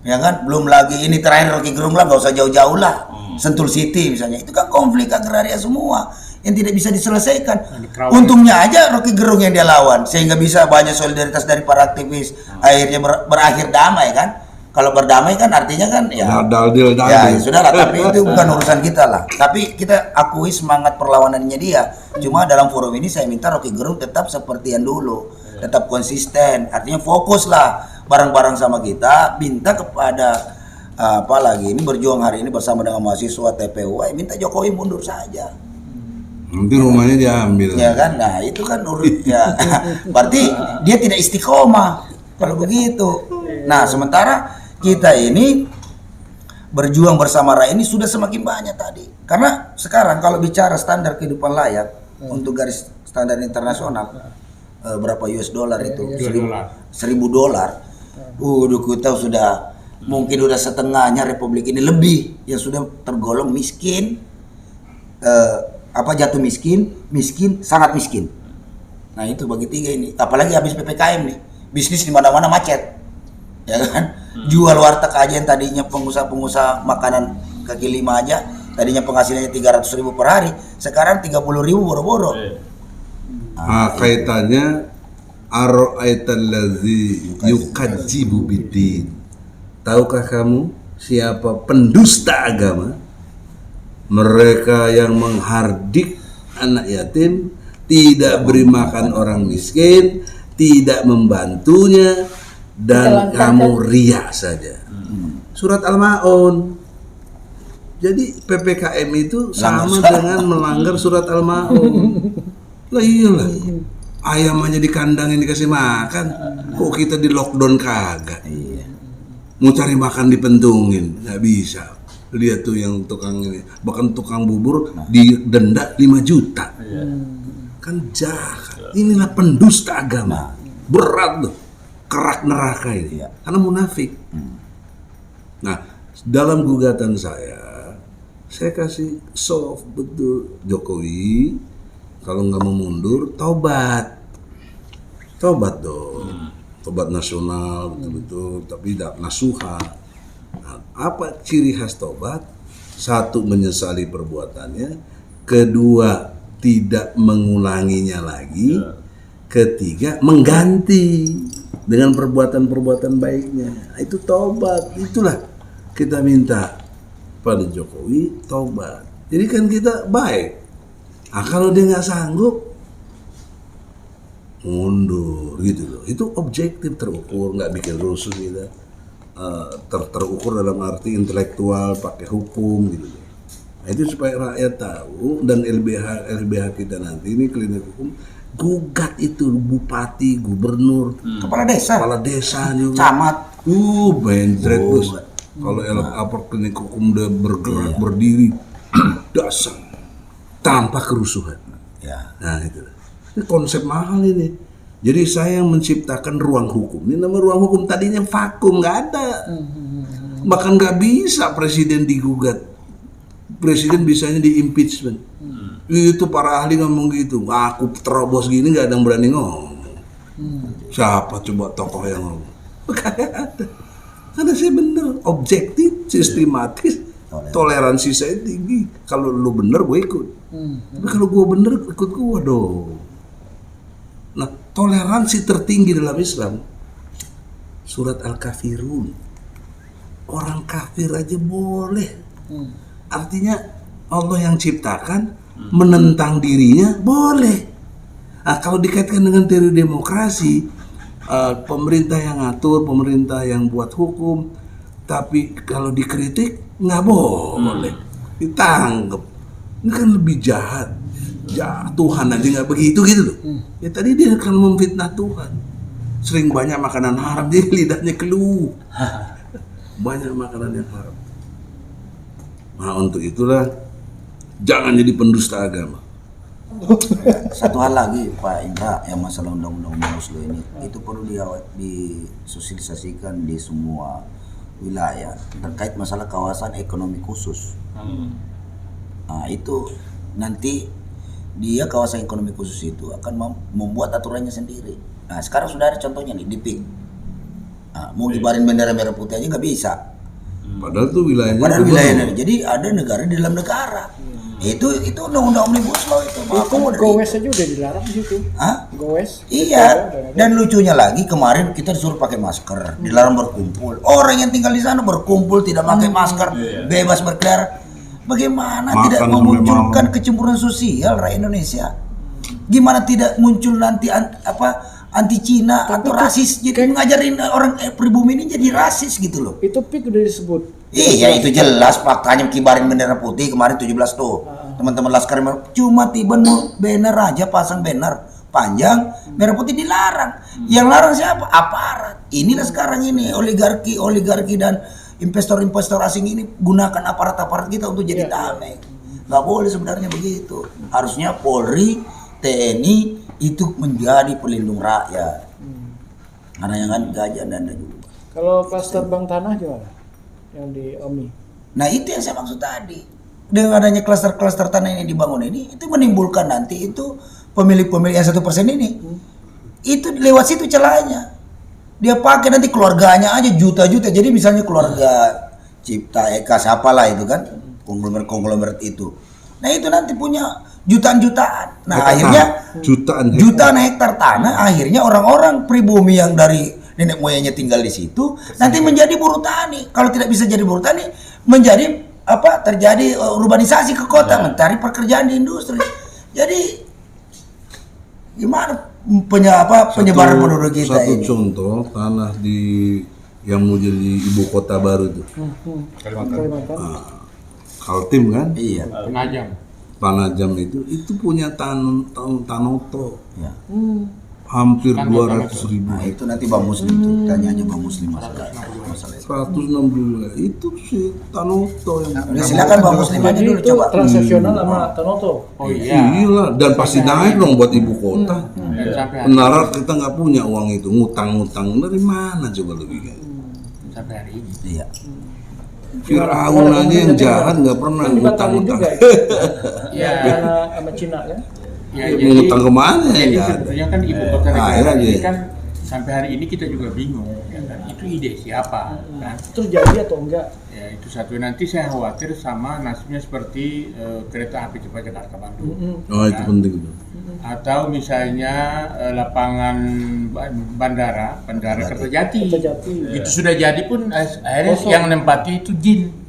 S4: Ya kan? Belum lagi ini terakhir Rocky Gerung lah, enggak usah jauh-jauh lah. Sentul City misalnya. Itu kan konflik agraria semua yang tidak bisa diselesaikan. Untungnya aja Rocky Gerung yang dia lawan sehingga bisa banyak solidaritas dari para aktivis. Akhirnya berakhir damai kan. Kalau berdamai kan artinya kan ya ya sudah lah, tapi itu bukan urusan kita lah. Tapi kita akui semangat perlawanannya dia. Cuma dalam forum ini saya minta Rocky Gerung tetap seperti yang dulu, tetap konsisten. Artinya fokus lah bareng-bareng sama kita. Minta kepada apalagi ini berjuang hari ini bersama dengan mahasiswa TPU, minta Jokowi mundur saja.
S2: Nanti rumahnya diambil.
S4: Ya kan, nah itu kan ya. Berarti dia tidak istiqomah kalau begitu. Nah sementara kita ini berjuang bersama rakyat ini sudah semakin banyak tadi. Karena sekarang kalau bicara standar kehidupan layak untuk garis standar internasional berapa US dollar itu? $1.000. Kita sudah mungkin udah setengahnya republik ini lebih yang sudah tergolong miskin, jatuh miskin, sangat miskin. Nah itu bagi tiga ini. Apalagi habis PPKM nih, bisnis di mana-mana macet, ya kan? Jual warteg aja yang tadinya pengusaha makanan kaki lima aja, tadinya penghasilannya 300.000 per hari, sekarang 30.000 boro-boro.
S2: Nah, kaitannya Ar-ra'aitallazi yukadzibu biddin. Tahukah kamu siapa pendusta agama? mereka yang menghardik anak yatim, tidak beri makan orang miskin, tidak membantunya, dan kamu riya saja. Surat Al-Maun. Jadi PPKM itu sama dengan melanggar surat Al-Maun. Lah iyalah. Ayam aja di kandang ini dikasih makan. Kok kita di lockdown kagak? Mau cari makan dipentungin, nggak bisa. Lihat tuh yang tukang ini, bahkan tukang bubur didenda 5 juta. Kan jahat. Inilah pendusta agama. Berat tuh. Kerak neraka ini. Karena munafik. Nah, dalam gugatan saya kasih soft betul. Jokowi kalau nggak mau mundur, tobat dong. Tobat nasional betul-betul, tapi tidak nasuha. Nah, apa ciri khas tobat? 1, menyesali perbuatannya. 2, tidak mengulanginya lagi. 3, mengganti dengan perbuatan-perbuatan baiknya. Nah, itu tobat. Itulah kita minta pada Jokowi, tobat. Jadi kan kita baik. Nah, kalau dia nggak sanggup, mundur gitu loh. Itu objektif, terukur, nggak bikin rusuh gitu. Terukur dalam arti intelektual, pakai hukum gitu loh. Nah, itu supaya rakyat tahu, dan LBH kita nanti ini klinik hukum gugat itu bupati, gubernur,
S4: kepala desa
S2: juga,
S4: camat,
S2: benjret bos. Kalau klinik hukum udah bergerak berdiri, dasar tanpa kerusuhan. Nah itu. Ini konsep mahal ini. Jadi saya yang menciptakan ruang hukum. Ini nama ruang hukum, tadinya vakum, nggak ada. Bahkan nggak bisa presiden digugat. Presiden bisanya di impeachment. Itu para ahli ngomong gitu. Aku terobos gini nggak ada yang berani ngomong. Siapa coba tokoh yang ngomong? Nggak ada. Karena saya bener, objektif, sistematis, toleransi saya tinggi. Kalau lu bener, gue ikut. Tapi kalau gue bener, ikut gue dong. Nah, toleransi tertinggi dalam Islam, surat Al-Kafirun. Orang kafir aja boleh. Artinya Allah yang ciptakan, menentang dirinya boleh. Nah, kalau dikaitkan dengan teori demokrasi, pemerintah yang ngatur, pemerintah yang buat hukum, tapi kalau dikritik nggak boleh, ditangkap. Ini kan lebih jahat. Ya Tuhan aja nggak begitu gitu loh. Ya tadi dia akan memfitnah Tuhan. Sering banyak makanan haram, dia lidahnya keluh. Banyak makanan yang haram. Nah untuk itulah jangan jadi pendusta agama.
S4: Satu hal lagi Pak Indra, yang masalah undang-undang Omnibus Law ini, itu perlu disosialisasikan di semua wilayah terkait masalah kawasan ekonomi khusus. Nah itu nanti dia kawasan ekonomi khusus itu akan membuat aturannya sendiri. Nah sekarang sudah ada contohnya nih di PIK. Nah, mau ngibarin bendera merah putih aja nggak bisa.
S2: Padahal tuh wilayahnya.
S4: Jadi ada negara di dalam negara. Itu undang-undang Omnibus Law itu.
S1: Itu gowes aja udah dilarang di situ.
S4: Hah?
S1: Gowes.
S4: Iya. Dan lucunya lagi kemarin kita disuruh pakai masker, dilarang berkumpul. Orang yang tinggal di sana berkumpul tidak pakai masker, bebas berkeliaran. Bagaimana
S2: Makan
S4: tidak memunculkan kecemburuan sosial rakyat Indonesia? Gimana tidak muncul nanti anti Cina atau rasis? Jadi ngajarin orang pribumi ini jadi rasis gitu loh.
S1: Itu PIK udah disebut.
S4: Iya itu jelas, faktanya kibarin bendera putih kemarin 17 tuh. Teman-teman Laskar cuma tiba banner aja, pasang banner panjang merah putih dilarang. Yang larang siapa? Aparat. Inilah sekarang ini oligarki dan investor asing ini gunakan aparat kita untuk jadi tameng. Nggak boleh sebenarnya begitu. Harusnya Polri, TNI itu menjadi pelindung rakyat. Karena yang kan gajah dan juga.
S1: Kalau klaster bank tanah gimana? Yang di Omni.
S4: Nah itu yang saya maksud tadi. Dengan adanya klaster-klaster tanah ini dibangun ini, itu menimbulkan nanti itu pemilik-pemilik yang 1% ini, itu lewat situ celahnya. Dia pakai nanti keluarganya aja juta-juta. Jadi misalnya keluarga Cipta Eka siapalah itu kan, konglomerat itu. Nah itu nanti punya jutaan-jutaan. Nah akhirnya jutaan hektar tanah, akhirnya orang-orang pribumi yang dari nenek moyangnya tinggal di situ nanti menjadi buruh tani. Kalau tidak bisa jadi buruh tani, menjadi terjadi urbanisasi ke kota, mencari pekerjaan di industri. Jadi gimana penyebaran penduduk kita
S2: satu
S4: ini?
S2: contoh tanah yang mau jadi ibu kota baru itu
S1: Kalimantan.
S2: Kaltim kan,
S4: Iya.
S2: Panajam itu punya Tanoto
S4: Ya.
S2: hampir 200.000.
S4: Nah, itu nanti Bang Muslim tuh, tanya aja Bang Muslim masalah itu.
S2: 160 itu si Tanoto yang
S4: Udah silakan Bang Muslim aja
S1: Jadi
S4: dulu
S1: itu
S4: coba.
S1: transaksional sama Tanoto.
S2: Gila, dan pasti naik dong buat ibu kota. Benar kita nggak punya uang itu, ngutang-ngutang dari mana coba lebih kan?
S3: Sampai hari ini.
S4: Iya.
S2: Fir'aun aja yang jahat nggak pernah
S1: Kan dibatalin
S2: ngutang-ngutang.
S1: juga ya. Karena sama Cina kan.
S3: Ya,
S2: Mau ngutang kemana ya?
S3: jadi
S2: Nggak ada.
S3: sebetulnya kan ibu kota
S2: Akhirnya
S3: negara ini
S2: aja.
S3: kan sampai hari ini kita juga bingung, ya kan? Itu ide siapa, kan?
S1: Terus jadi atau enggak?
S3: Ya itu satu. Nanti saya khawatir sama nasibnya seperti kereta api cepat Jakarta Bandung.
S2: Oh itu penting tuh.
S3: Atau misalnya lapangan bandara Kertajati.
S1: Kertajati.
S3: Itu sudah jadi pun akhirnya yang nempati itu jin.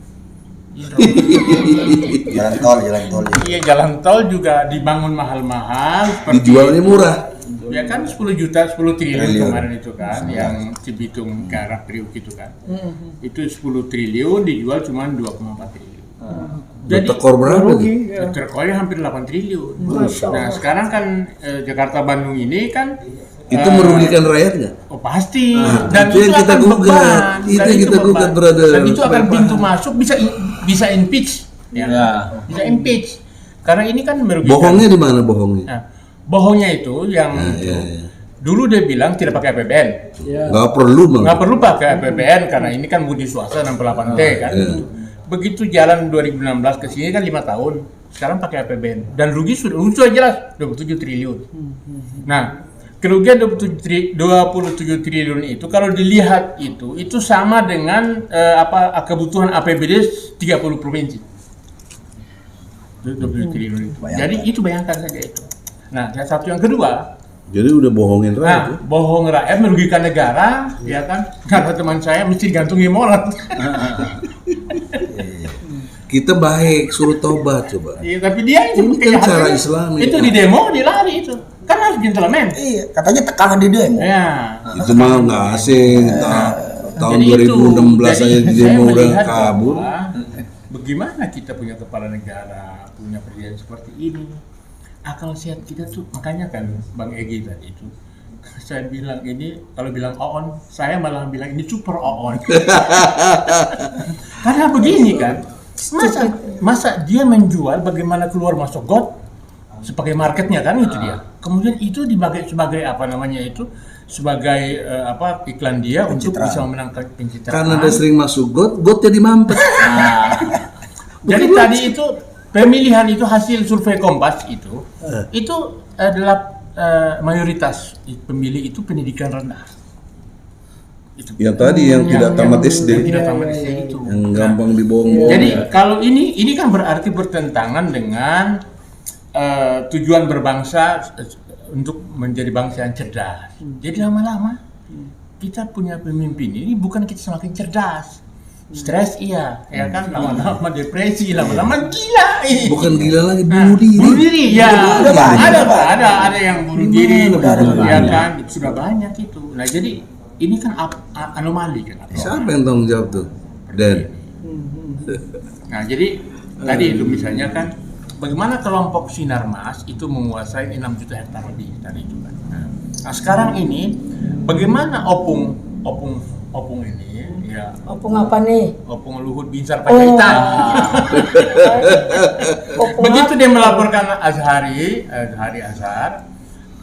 S4: Jalan tol ya.
S3: Iya, jalan tol juga dibangun mahal-mahal seperti
S2: Dijualnya murah.
S3: ya kan 10 juta 10 triliun kemarin itu kan yang Cibitung ke arah Priuk itu kan. Itu 10 triliun dijual cuma 2,4 triliun.
S2: Udah tekor berapa tuh?
S1: Rugi ya.
S3: Terkoyak hampir 8 triliun. Nah, sekarang kan Jakarta Bandung ini kan
S2: Itu merugikan rakyat nggak?
S3: oh pasti.
S2: Nah, itu yang kita
S3: akan
S2: gugat.
S3: beban.
S2: Itu
S3: Dan
S2: yang kita
S3: beban.
S2: gugat, brother.
S3: Dan itu akan pintu masuk bisa impeach. Ya. Bisa impeach. Karena ini kan merugikan.
S2: Bohongnya di mana bohongnya?
S3: Nah, bohongnya itu yang
S2: Iya.
S3: dulu dia bilang tidak pakai APBN.
S1: Ya.
S2: Nggak perlu bang.
S3: Nggak perlu pakai APBN karena ini kan budi swasta 68T kan. Begitu jalan 2016 ke sini kan 5 tahun. Sekarang pakai APBN dan rugi sudah jelas 27 triliun. Nah, kerugian 27 triliun itu kalau dilihat itu sama dengan kebutuhan APBD 30 provinsi. 27 triliun itu. Jadi itu bayangkan saja itu. Nah, yang satu yang kedua,
S2: Jadi udah bohongin rakyat. Ya?
S3: bohong rakyat merugikan negara, ya kan? Kata teman saya mesti digantungi morat.
S2: Kita baik, suruh tobat coba.
S3: Iya, tapi dia itu
S2: Ini kan cara Islami.
S3: Itu di demo dia lari itu. Kan harus gentleman.
S4: Iya, katanya tekanan di demo.
S3: Ya.
S2: Itu mah nggak asing. Tahun
S3: Jadi
S2: 2016 aja di
S3: saya
S2: demo udah
S3: melihat
S2: kabur.
S3: bahwa bagaimana kita punya kepala negara, punya presiden seperti ini. Akal sehat kita tuh, makanya kan Bang Egy tadi itu saya bilang ini, kalau bilang Oon, saya malah bilang ini super Oon. Karena begini kan, masa dia menjual bagaimana keluar masuk got sebagai marketnya kan itu dia. Kemudian itu dipakai sebagai apa namanya itu sebagai iklan dia untuk bisa memenangkan pencitraan.
S2: Karena dia sering masuk got jadi mampet.
S3: Jadi tadi itu pemilihan itu hasil survei Kompas itu adalah mayoritas pemilih itu pendidikan rendah. Itu.
S2: Yang tadi yang tidak tamat SD.
S3: Yang tidak tamat SD itu.
S2: Yang gampang dibohong-bohong.
S3: Jadi kalau ini kan berarti bertentangan dengan tujuan berbangsa untuk menjadi bangsa yang cerdas. Jadi lama-lama kita punya pemimpin ini bukan kita semakin cerdas. Stres iya, ya kan, lama-lama depresi, lama-lama gila.
S2: Bukan gila lagi, bunuh diri.
S3: Bunuh diri, ya.
S4: Udah
S3: Ada yang bunuh diri,
S4: Udah
S3: ya
S4: banyak.
S3: kan, sudah banyak itu. Nah jadi ini kan anomali kan.
S2: Siapa yang tanggung jawab tuh? Dan
S3: Nah jadi tadi itu misalnya kan, bagaimana kelompok Sinarmas itu menguasai 6 juta hektar lebih tadi itu kan. Nah sekarang ini bagaimana opung ini ya.
S6: Opung apa nih?
S3: Opung Luhut Binsar Panjaitan.
S6: Opung
S3: Begitu dia melaporkan Azhari Azhar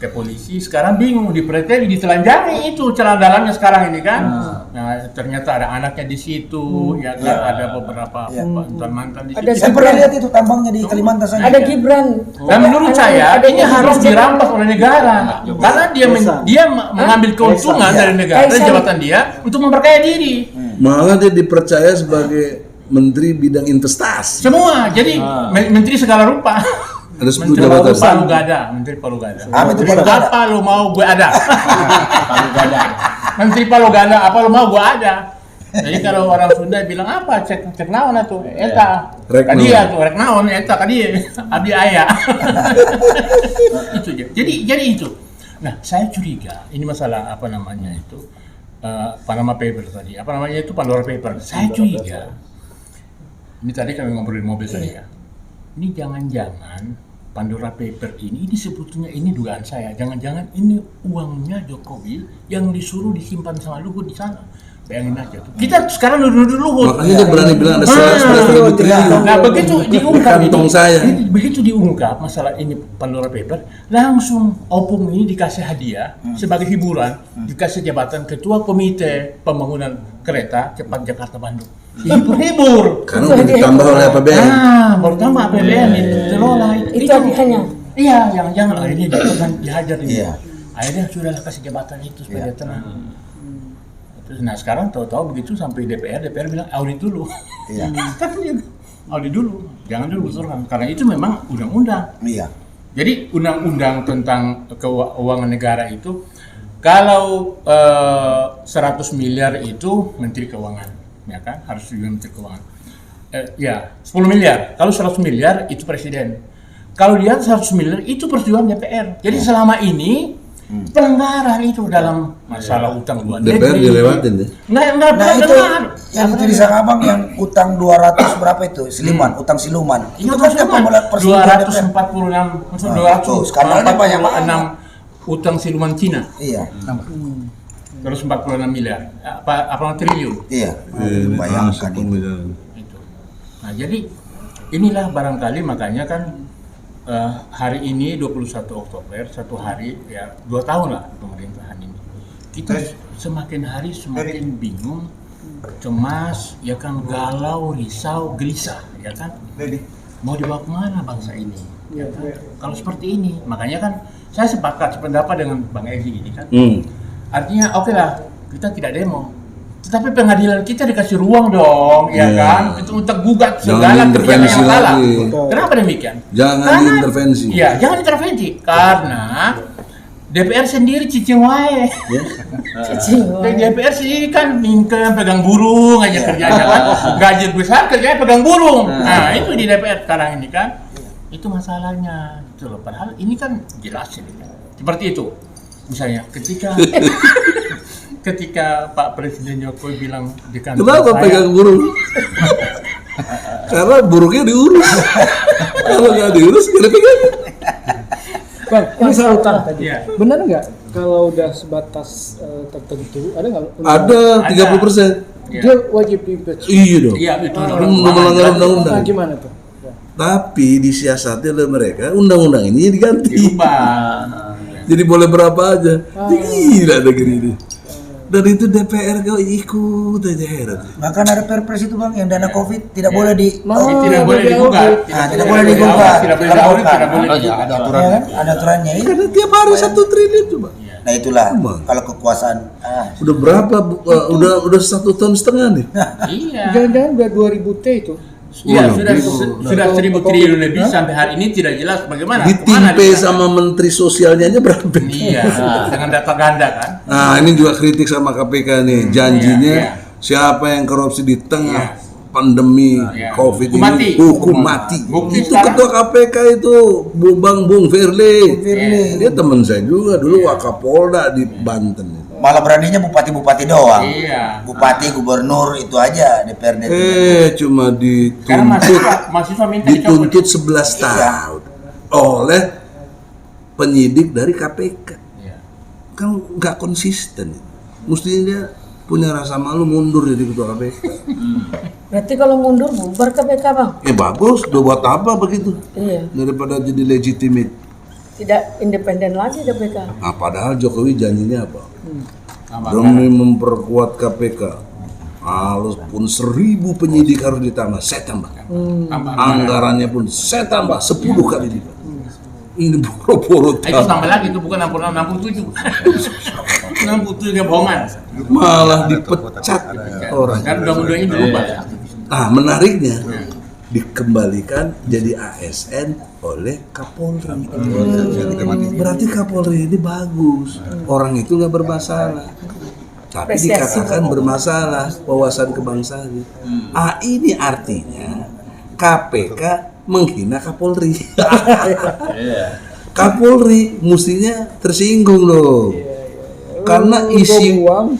S3: ke polisi, sekarang bingung ditelanjangi itu celana dalamnya sekarang ini kan. Nah, ternyata ada anaknya di situ, ya kan, ada beberapa mantan di
S6: Ada
S3: situ.
S4: Saya pernah lihat itu tambangnya di Kalimantan sana.
S6: Ada Gibran.
S3: Dan menurut saya ini harus dirampas oleh negara karena dia mengambil keuntungan dari negara dari jabatan dia untuk memperkaya diri.
S2: malah dia dipercaya sebagai Menteri Bidang Investasi.
S3: Semua, jadi menteri segala rupa.
S2: Ada 10
S3: Menteri
S2: jabatan.
S3: Palu Gada, Menteri Palu Gada.
S4: Apa itu Palu Gada?
S3: Apa lu mau gue ada? Palu Gada. Menteri Palu Gada, apa lu mau gue ada?
S7: Jadi kalau orang Sunda bilang apa? Cek naon atuh? Eta.
S2: Rek
S7: Kadia
S2: naon.
S7: tuh, rek naon eta kadia. Abdi aya. Itu aja. Jadi itu. Nah, saya curiga ini masalah apa namanya itu Panama Paper tadi. Apa namanya itu Pandora Paper. Saya curiga. Ini tadi kami ngobrolin mobil tadi ya. Ini jangan-jangan Pandora Paper ini sebetulnya ini dugaan saya. Jangan-jangan ini uangnya Jokowi yang disuruh disimpan sama Luhut di sana. Bayangin aja tuh. Kita sekarang nuduh Luhut.
S2: Makanya dia berani bilang ada 11 triliun.
S7: Nah, begitu diungkap
S2: Kantong saya.
S7: begitu diungkap masalah ini Pandora Paper, langsung Opung ini dikasih hadiah sebagai hiburan, dikasih jabatan Ketua Komite Pembangunan Kereta Cepat Jakarta Bandung. Dihibur.
S2: Karena udah ditambah oleh APBN.
S7: Baru tambah APBN dikelola.
S6: Itu hadiahnya.
S7: Iya, jangan-jangan akhirnya dia kan dihajar ini.
S4: Iya.
S7: Akhirnya sudahlah kasih jabatan itu supaya dia tenang. Terus, nah sekarang tahu-tahu begitu sampai DPR bilang audit dulu.
S4: Iya.
S7: Kan gitu. Audit dulu, jangan dulu bocorkan. Karena itu memang undang-undang.
S4: Iya.
S7: Jadi undang-undang tentang keuangan negara itu kalau 100 miliar itu Menteri Keuangan, ya kan? Harus juga Menteri Keuangan. Ya, 10 miliar. Kalau 100 miliar itu Presiden. Kalau dia 100 miliar itu persetujuan DPR. Jadi selama ini pelanggaran itu dalam masalah utang luar negeri.
S2: DPR dilewatin ya.
S7: Nggak
S4: Nah
S7: pernah
S4: itu
S7: dengar.
S4: yang itu di Sarabang yang utang 200 berapa itu? Siluman, utang siluman.
S7: Itu
S4: Itu
S7: kan
S4: kan
S7: cuma
S4: persetujuan DPR.
S7: 246, maksud
S4: Nah, itu, skandalnya banyak
S7: 246 utang siluman Cina.
S4: Iya.
S7: Terus 46 miliar. Apa triliun.
S4: Iya. Bayangkan itu.
S7: Itu. Nah, jadi inilah barangkali makanya kan hari ini 21 Oktober, satu hari ya 2 tahun lah pemerintahan ini. Kita semakin hari semakin bingung, cemas, ya kan, galau, risau, gelisah, ya kan. Mau dibawa kemana bangsa ini? Ya kan? Kalau seperti ini, makanya kan saya sependapat dengan Bang Egi ini kan. Artinya oke lah, kita tidak demo. Tetapi pengadilan kita dikasih ruang dong, ya kan? Itu untuk gugat segala kebijakan yang salah. Kenapa demikian?
S2: Jangan diintervensi.
S7: Iya, jangan intervensi. Karena DPR sendiri cicing wae. Dan DPR sendiri kan mingkem, pegang burung aja kerjanya kan. Gaji besar kerjanya pegang burung. Nah, itu di DPR sekarang ini kan. Itu masalahnya. Itu loh. Padahal ini kan jelas ini. Seperti itu. Misalnya ketika Pak Presiden Jokowi bilang di kantor
S2: Kenapa
S7: saya,
S2: pegang burung? Karena burungnya diurus. Kalau nggak diurus, nggak dipegang.
S1: Bang, ini soal utang tadi.
S7: Iya.
S1: Benar nggak kalau udah sebatas tertentu, ada nggak?
S2: Ada 30%.
S1: Dia wajib dibaca.
S2: Iya dong.
S7: Iya, itu
S2: Melanggar undang-undang.
S1: Nah, gimana tuh?
S2: Tapi disiasati oleh mereka, undang-undang ini diganti.
S7: diubah.
S2: Jadi boleh berapa aja. Gila negeri ini. Dan itu DPR kau ikut aja heran.
S4: Bahkan ada perpres itu Bang yang dana Covid tidak boleh di
S7: Tidak boleh digugat.
S4: tidak boleh digugat.
S7: Tidak boleh diaudit, tidak boleh
S4: Ya
S7: digugat.
S4: kan? Ada aturannya itu.
S2: Karena tiap hari 1 triliun coba.
S4: Nah itulah
S2: Emang.
S4: kalau kekuasaan
S2: Udah berapa? Udah 1,5 tahun
S7: Iya.
S1: Jangan-jangan udah 2000 T itu.
S7: Iya,
S2: Lebih.
S7: sudah 1.000 triliun lebih sampai hari ini tidak jelas bagaimana.
S2: Ditimpe
S7: Kemana
S2: sama menteri sosialnya aja berapa?
S7: Iya, dengan data ganda kan.
S2: Nah ini juga kritik sama KPK nih. Janjinya
S7: iya.
S2: siapa yang korupsi di tengah pandemi
S7: Iya.
S2: COVID
S7: Hukum mati.
S2: ini hukum mati.
S7: Bukti
S2: Itu
S7: sekarang.
S2: ketua KPK itu Bung Firly.
S4: Firly.
S2: Dia teman saya juga dulu Wakapolda di Banten.
S4: malah beraninya bupati-bupati doang.
S7: Iya.
S4: Bupati, gubernur itu aja DPRD.
S2: Cuma
S7: Karena
S2: dituntut
S7: mahasiswa minta dicopot.
S2: dituntut 11 tahun oleh penyidik dari KPK.
S7: Iya.
S2: Kan nggak konsisten. Mestinya dia punya rasa malu mundur jadi ketua KPK.
S6: Berarti kalau mundur bubar KPK Bang?
S2: Bagus, udah buat apa begitu?
S6: Iya.
S2: Daripada jadi legitimate.
S6: Tidak independen lagi KPK.
S2: Nah, padahal Jokowi janjinya apa?
S7: Sama
S2: Demi memperkuat KPK. Harus pun 1000 penyidik harus ditambah, saya tambah.
S7: tambah.
S2: Anggarannya pun saya tambah 10 kali lipat. Ini boro-boro
S7: Itu tambah lagi itu bukan 66, 67. 67 bohongan.
S2: malah dipecat orang.
S7: Kan undang-undangnya dirubah ya.
S2: Nah, menariknya dikembalikan jadi ASN oleh Kapolri. Berarti Kapolri ini bagus. Orang itu nggak bermasalah. tapi
S6: Apresiasi.
S2: dikatakan bermasalah wawasan kebangsaan. Ini artinya KPK menghina Kapolri.
S3: Iya.
S2: Kapolri mestinya tersinggung loh. Karena isi
S1: uang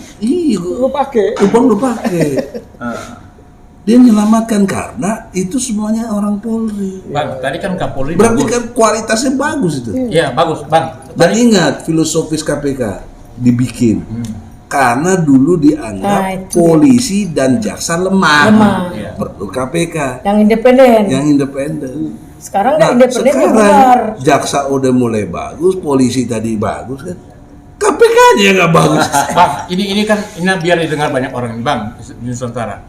S2: lu
S1: pakai.
S2: lu pakai. Dia menyelamatkan karena itu semuanya orang Polri.
S7: Bang, tadi kan Kapolri
S2: Berarti
S7: bagus.
S2: kan kualitasnya bagus itu.
S7: Iya, bagus, Bang.
S2: Dan ingat filosofis KPK dibikin karena dulu dianggap
S6: Nah, itu
S2: polisi dan jaksa lemah.
S7: Iya.
S2: Perlu KPK
S6: Yang independen.
S2: yang independen.
S6: Sekarang nggak
S2: Nah,
S6: independen
S2: sekarang
S6: bubar.
S2: jaksa udah mulai bagus, polisi tadi bagus kan. KPK-nya nggak bagus.
S7: Bang, ini kan biar didengar banyak orang, Bang, di Nusantara.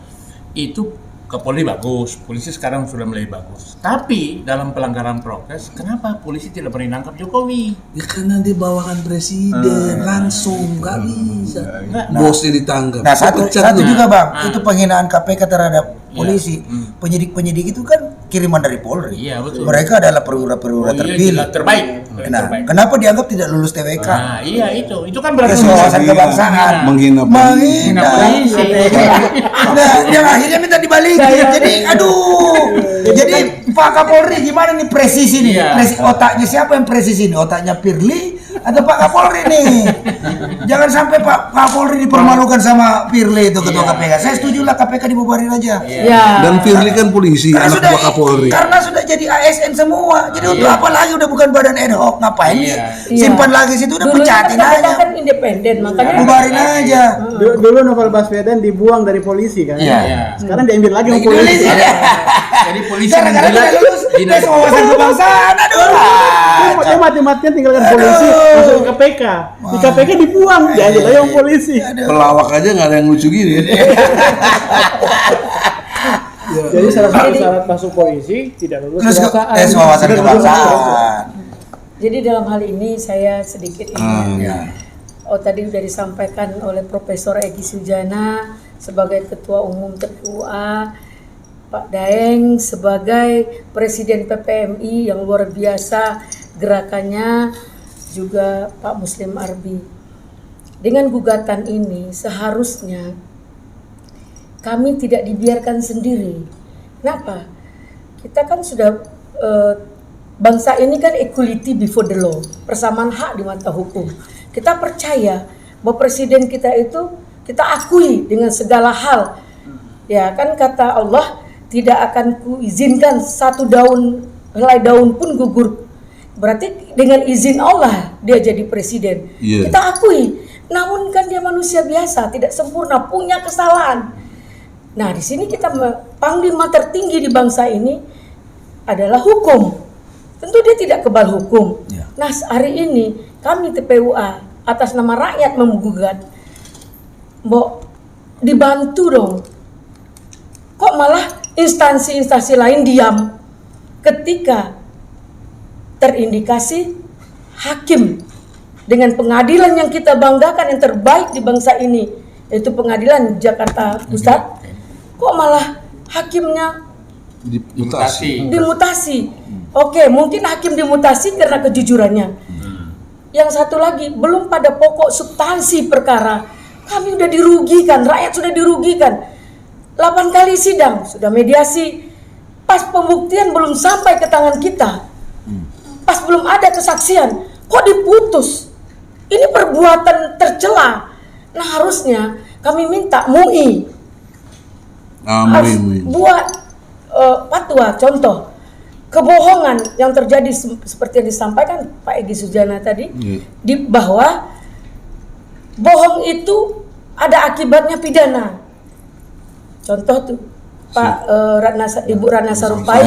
S7: Itu Kapolri bagus, polisi sekarang sudah mulai bagus. Tapi dalam pelanggaran prokes, kenapa polisi tidak pernah nangkap Jokowi?
S2: Ya karena dia bawakan presiden langsung, nggak bisa.
S7: Nggak.
S2: Bosnya ditangkap.
S4: Nah satu
S2: Pecat nih.
S4: juga bang, itu penghinaan KPK terhadap polisi. Penyidik-penyidik itu kan kiriman dari Polri.
S7: Iya, betul.
S4: Mereka adalah perwira-perwira terpilih.
S7: jelas, terbaik.
S4: Nah,
S7: Terbaik.
S4: kenapa dianggap tidak lulus TWK?
S7: Nah, iya itu kan berarti
S4: Tes wawasan kebangsaan.
S2: Menghina polisi.
S7: Menghina polisi.
S4: Nah, yang akhirnya minta dibalikin. Jadi, aduh. Jadi Pak Kapolri gimana nih presisi nih?
S7: Iya.
S4: Otaknya siapa yang presisi nih? Otaknya Firly atau Pak Kapolri nih? Jangan sampai Pak Kapolri dipermalukan sama Firly itu ketua KPK. Saya setuju lah KPK dibubarin aja.
S6: Ya.
S2: Dan Firly kan polisi,
S4: Karena
S2: anak
S4: sudah,
S2: buah Kapolri.
S4: karena sudah jadi ASN semua. Jadi untuk apa lagi udah bukan badan ad hoc, ngapain nih? Simpan lagi situ udah
S6: Dulu
S4: pecatin
S6: kan KPK
S4: aja.
S6: kan independen, makanya
S4: Bubarin aja.
S5: Dulu Novel Baswedan dibuang dari polisi kan.
S4: Iya.
S5: Sekarang diambil lagi sama
S4: Lagi
S5: polisi.
S7: Jadi polisi
S4: Gara-gara
S7: menjilat
S4: tidak lulus tes wawasan kebangsaan. Aduh.
S5: Dia mati-matian tinggalkan polisi, masuk ke KPK. Di KPK dibuang, diambil lagi sama polisi.
S2: Pelawak aja nggak ada yang lucu gini.
S1: Jadi salah satu syarat masuk polisi tidak lulus
S4: Lulus
S1: kebangsaan.
S4: tes wawasan kebangsaan.
S6: jadi dalam hal ini saya sedikit ingin
S4: Ya.
S6: tadi sudah disampaikan oleh Profesor Egy Sujana sebagai Ketua Umum TPUA, Pak Daeng sebagai Presiden PPMI yang luar biasa gerakannya, juga Pak Muslim Arbi. Dengan gugatan ini seharusnya kami tidak dibiarkan sendiri. Kenapa? Kita kan sudah bangsa ini kan equality before the law, persamaan hak di mata hukum. Kita percaya bahwa presiden kita itu kita akui dengan segala hal. Ya kan kata Allah, tidak akan kuizinkan satu helai daun pun gugur. Berarti dengan izin Allah dia jadi presiden.
S2: Iya.
S6: Kita akui. Namun kan dia manusia biasa, tidak sempurna, punya kesalahan. Nah, di sini kita panglima tertinggi di bangsa ini adalah hukum. Tentu dia tidak kebal hukum.
S4: Ya.
S6: Nah, hari ini kami TPUA atas nama rakyat menggugat, Mbok dibantu dong. Kok malah instansi-instansi lain diam ketika terindikasi hakim dengan pengadilan yang kita banggakan yang terbaik di bangsa ini, yaitu pengadilan Jakarta Pusat, kok malah hakimnya dimutasi. Oke, mungkin hakim dimutasi karena kejujurannya. Yang satu lagi, belum pada pokok substansi perkara, kami sudah dirugikan, rakyat sudah dirugikan. 8 kali sidang, sudah mediasi, pas pembuktian belum sampai ke tangan kita, pas belum ada kesaksian, kok diputus? Ini perbuatan tercela. Nah, harusnya kami minta MUI harus buat fatwa, contoh kebohongan yang terjadi seperti yang disampaikan Pak Egy Sujana tadi, bahwa bohong itu ada akibatnya pidana. Contoh tuh Pak Ibu Ratna Sarumpait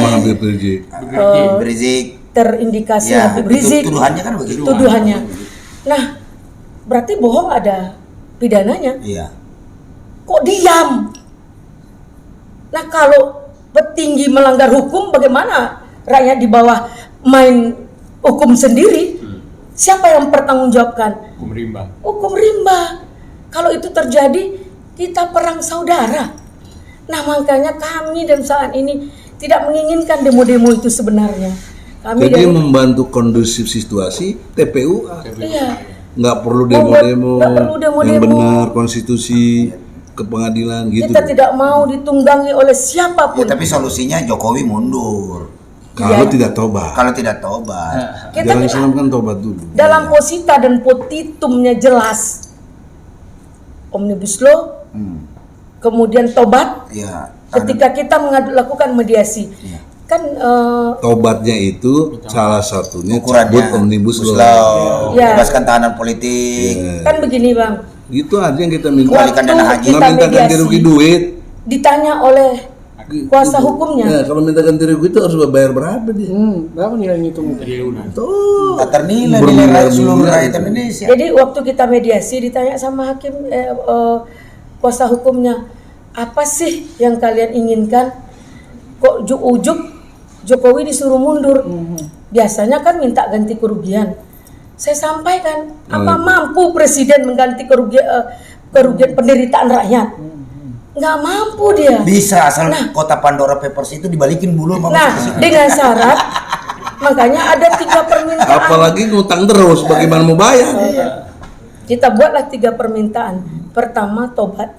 S4: Rizik.
S6: terindikasi
S4: Ya,
S6: Habib Rizik.
S4: tuduhannya kan begitu.
S6: Tuduhannya. Nah, berarti bohong ada pidananya.
S4: Iya.
S6: Kok diam? Nah, kalau petinggi melanggar hukum, bagaimana rakyat di bawah main hukum sendiri? Siapa yang bertanggungjawabkan?
S3: Hukum rimba.
S6: Hukum rimba. Kalau itu terjadi, kita perang saudara. Nah, makanya kami dan saat ini tidak menginginkan demo-demo itu sebenarnya. Kami
S2: Jadi
S6: dari
S2: membantu kondusif situasi TPUA.
S6: iya.
S2: nggak perlu demo-demo,
S6: nggak perlu demo-demo.
S2: yang benar, konstitusi, ke pengadilan gitu.
S6: Kita tidak mau ditunggangi oleh
S4: Ya,
S6: siapapun.
S4: tapi solusinya Jokowi mundur.
S2: Kalau
S6: Iya.
S2: tidak tobat.
S4: Kalau tidak tobat.
S6: Kita
S2: Jalan Islam kan tobat dulu.
S6: dalam posita dan petitumnya jelas. Omnibus Law, kemudian tobat.
S4: Ya.
S6: Ketika kita lakukan mediasi,
S4: Iya.
S6: kan
S2: Tobatnya itu salah satunya
S4: Ukurannya
S2: cabut omnibus law.
S6: Ya.
S4: Bebaskan tahanan politik.
S6: kan begini bang,
S2: Itu aja yang kita minta.
S4: Kembalikan dana
S6: Waktu
S4: haji.
S2: Nggak
S6: kita
S2: minta ganti
S6: mediasi.
S2: rugi duit.
S6: ditanya oleh kuasa hukumnya.
S2: Ya, kalau minta ganti rugi itu harus bayar berapa dia?
S1: Berapa nilai ngitung itu?
S2: Tuh.
S4: Tak ternilai nilai rakyat seluruh
S2: Bermiliar-miliar
S4: rakyat
S2: itu.
S4: Indonesia.
S6: Jadi waktu kita mediasi ditanya sama hakim kuasa hukumnya, apa sih yang kalian inginkan? Kok ujug Jokowi disuruh mundur? Biasanya kan minta ganti kerugian. Saya sampaikan, apa mampu presiden mengganti kerugian penderitaan rakyat? Nggak mampu dia.
S4: Bisa asal kota Pandora Papers itu dibalikin dulu sama
S6: Nah, dengan syarat, makanya ada 3 permintaan.
S2: Apalagi ngutang terus, bagaimana mau bayar?
S6: Kita buatlah 3 permintaan. Pertama, tobat.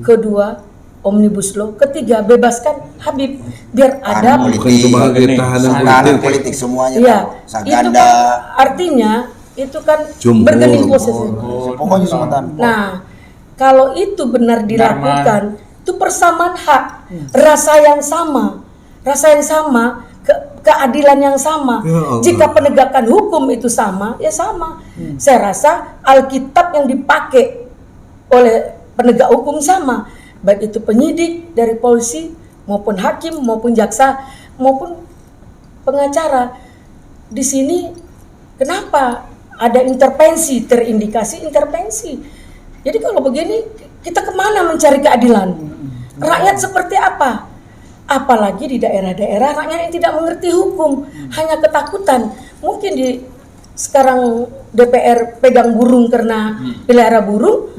S6: Kedua, omnibus law. Ketiga, bebaskan Habib. Biar ada.
S2: Bukan sebagai tahanan
S4: tahanan
S2: politik.
S4: politik semuanya.
S6: Iya,
S4: Pak.
S6: itu
S4: Saganda.
S6: kan artinya itu kan
S2: Jumhur.
S6: bergening posisi.
S4: Pokoknya semua tahanan.
S6: Nah, kalau itu benar dilakukan, itu persamaan hak, rasa yang sama, keadilan yang sama.
S2: Ya Allah.
S6: Jika penegakan hukum itu sama, ya sama. Saya rasa Alkitab yang dipakai oleh penegak hukum sama, baik itu penyidik dari polisi maupun hakim maupun jaksa maupun pengacara. Di sini kenapa ada intervensi, terindikasi intervensi. Jadi kalau begini kita kemana mencari keadilan? Rakyat seperti apa? Apalagi di daerah-daerah rakyat yang tidak mengerti hukum, hanya ketakutan. Mungkin sekarang DPR pegang burung karena pelihara burung.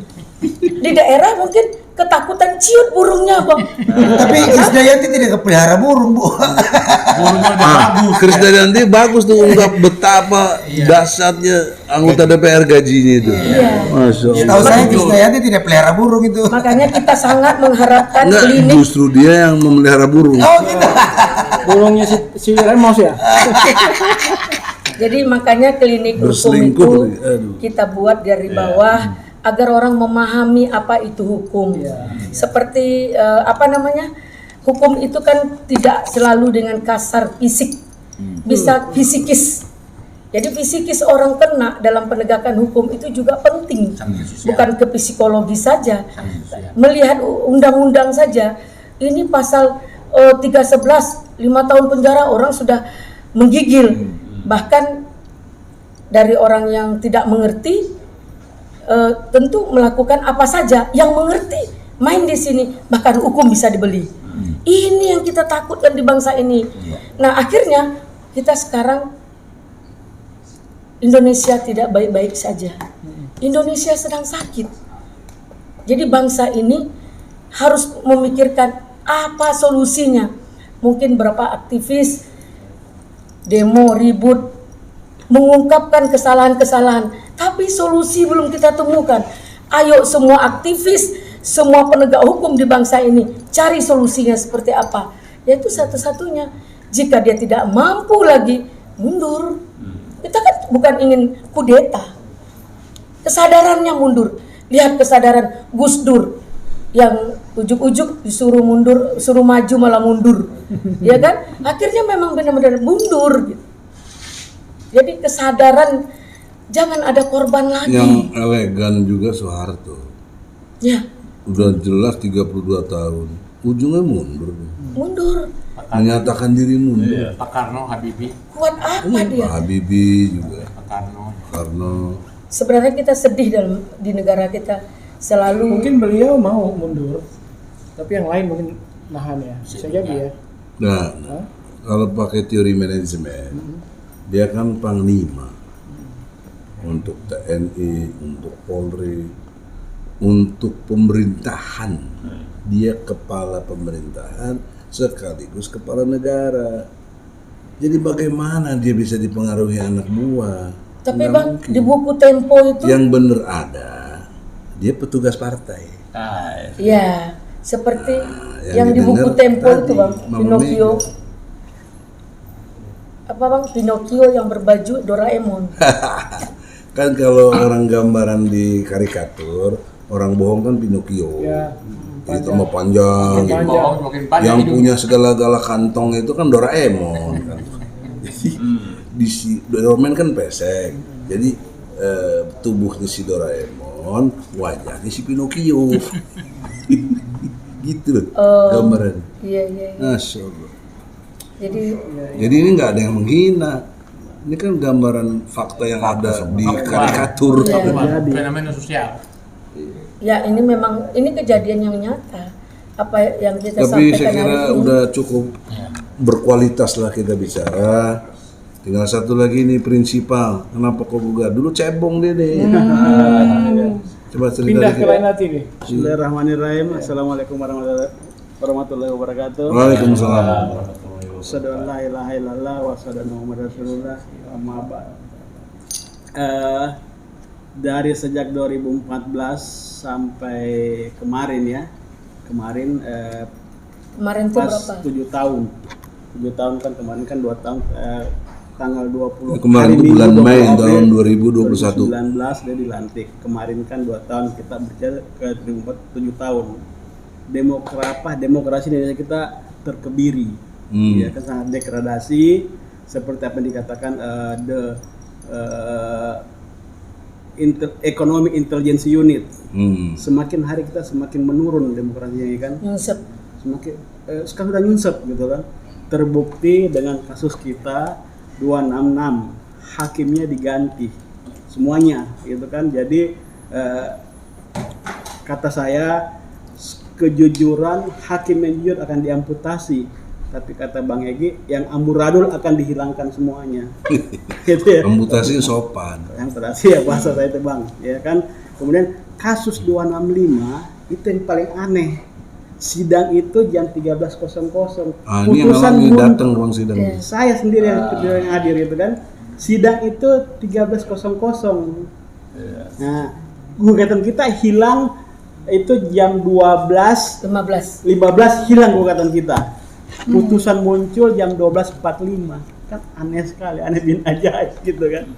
S6: Di daerah mungkin ketakutan ciut burungnya, Bang.
S4: Tapi Krisdayanti tidak kepelihara burung, Bu.
S7: Burungnya udah bagus.
S2: Krisdayanti bagus tuh ungkap betapa dahsyatnya anggota DPR gajinya itu. Masya Allah.
S4: Tahu saya Krisdayanti tidak pelihara burung itu.
S6: Makanya kita sangat mengharapkan
S2: Enggak,
S6: klinik.
S2: justru dia yang memelihara burung.
S4: Oh gitu.
S1: Burungnya si Lemos ya?
S6: Jadi makanya klinik hukum
S2: Berselingkuh
S6: itu
S2: lagi, aduh.
S6: kita buat dari bawah agar orang memahami apa itu hukum. Seperti hukum itu kan tidak selalu dengan kasar fisik, bisa fisikis. Jadi fisikis orang kena dalam penegakan hukum itu juga penting, bukan ke psikologi saja. Melihat undang-undang saja, ini pasal 311 5 tahun penjara orang sudah menggigil. Bahkan dari orang yang tidak mengerti tentu melakukan apa saja, yang mengerti main di sini, bahkan hukum bisa dibeli. Ini yang kita takutkan di bangsa ini. Nah akhirnya kita sekarang Indonesia tidak baik-baik saja. Indonesia sedang sakit. Jadi bangsa ini harus memikirkan apa solusinya. Mungkin berapa aktivis demo, ribut, mengungkapkan kesalahan-kesalahan, tapi solusi belum kita temukan. Ayo semua aktivis, semua penegak hukum di bangsa ini cari solusinya seperti apa. Yaitu satu-satunya, jika dia tidak mampu lagi, mundur. Kita kan bukan ingin kudeta, kesadarannya mundur. Lihat kesadaran Gus Dur yang ujuk-ujuk disuruh mundur, suruh maju malah mundur, ya kan? Akhirnya memang benar-benar mundur gitu. Jadi kesadaran jangan ada korban lagi.
S2: Yang elegan juga Soeharto.
S6: Ya,
S2: Udah jelas 32 tahun. Ujungnya mundur.
S6: mundur.
S2: Menyatakan diri mundur.
S7: Pak Karno, Habibie,
S6: Kuat apa dia?
S2: Pak Habibie juga.
S7: Pak Karno.
S2: Karena
S6: Sebenarnya kita sedih di negara kita selalu.
S1: Mungkin beliau mau mundur, tapi yang lain mungkin nahan ya. Bisa jadi ya.
S2: nah, kalau pakai teori manajemen, dia kan panglima untuk TNI, untuk Polri, untuk pemerintahan. Dia kepala pemerintahan sekaligus kepala negara. Jadi bagaimana dia bisa dipengaruhi anak buah?
S6: Tapi
S2: Nggak
S6: Bang,
S2: mungkin.
S6: di buku Tempo itu
S2: Yang bener ada, dia petugas partai.
S3: Ah,
S6: ya seperti
S2: yang
S6: yang di buku
S2: didengar
S6: Tempo
S2: tadi,
S6: itu Bang,
S2: Mama
S6: Pinocchio.
S2: Mega.
S6: Apa Bang? Pinocchio yang berbaju Doraemon.
S2: Kan kalau orang gambaran di karikatur, orang bohong kan Pinocchio.
S1: Ya,
S2: Itu mau panjang.
S1: Panjang.
S7: Bohong makin panjang
S2: Yang
S7: hidungnya.
S2: punya segala-gala kantong itu kan Doraemon kan. Jadi di si Doraemon kan pesek. Jadi tubuhnya si Doraemon, wajahnya si Pinocchio. Gitu loh gambaran.
S6: Iya iya. Iya.
S2: Masya Allah.
S6: Jadi
S2: Ini nggak ada yang menghina. Ini kan gambaran fakta yang ada di karikatur.
S6: Iya.
S7: Fenomena sosial.
S6: ya ini memang ini kejadian yang nyata. Apa yang kita
S2: Tapi saya
S6: sampaikan
S2: kira
S6: hari ini.
S2: udah cukup berkualitas lah kita bicara. Tinggal satu lagi nih prinsipal. Kenapa kok gugat? Dulu cebong dia deh. Coba cerita
S1: Pindah ke
S2: dikit.
S1: lain hati nih.
S5: Bismillahirrahmanirrahim. Assalamualaikum warahmatullahi wabarakatuh.
S2: Waalaikumsalam.
S5: Asyhadu an la ilaha illallah wa asyhadu anna Muhammadar Rasulullah. Amma ba'd. Dari sejak 2014 sampai kemarin ya. Kemarin
S6: Kemarin tuh
S5: pas
S6: berapa?
S5: 7 tahun. 7 tahun kan kemarin kan 2 tahun tanggal 20
S2: Kemarin
S5: hari
S2: itu
S5: Minggu,
S2: bulan
S5: 20
S2: Mei
S5: April
S2: tahun 2021.
S5: 2019 dia dilantik. Kemarin kan 2 tahun kita berjalan ke 7 tahun. Demokrasi di Indonesia kita terkebiri. Ya kan sangat degradasi seperti apa yang dikatakan Economic Intelligence Unit. Semakin hari kita semakin menurun demokrasinya ya kan.
S6: Nyungsep.
S5: Semakin sekarang sudah nyunsep gitu kan. Terbukti dengan kasus kita 266 hakimnya diganti semuanya gitu kan. Jadi kata saya kejujuran hakim yang jujur akan diamputasi, tapi kata Bang Egy yang amburadul akan dihilangkan semuanya. Gitu ya.
S2: Amputasi sopan.
S5: Yang terakhir ya bahasa saya itu Bang, ya kan. Kemudian kasus 265 itu yang paling aneh. Sidang itu jam 13.00.
S2: Ini yang namanya datang ruang sidang.
S5: Saya sendiri yang hadir itu kan. Sidang itu 13.00. Nah, gugatan kita hilang itu jam 12.15 hilang gugatan kita. Putusan muncul jam 12.45. Kan aneh sekali, aneh bin ajaib gitu kan.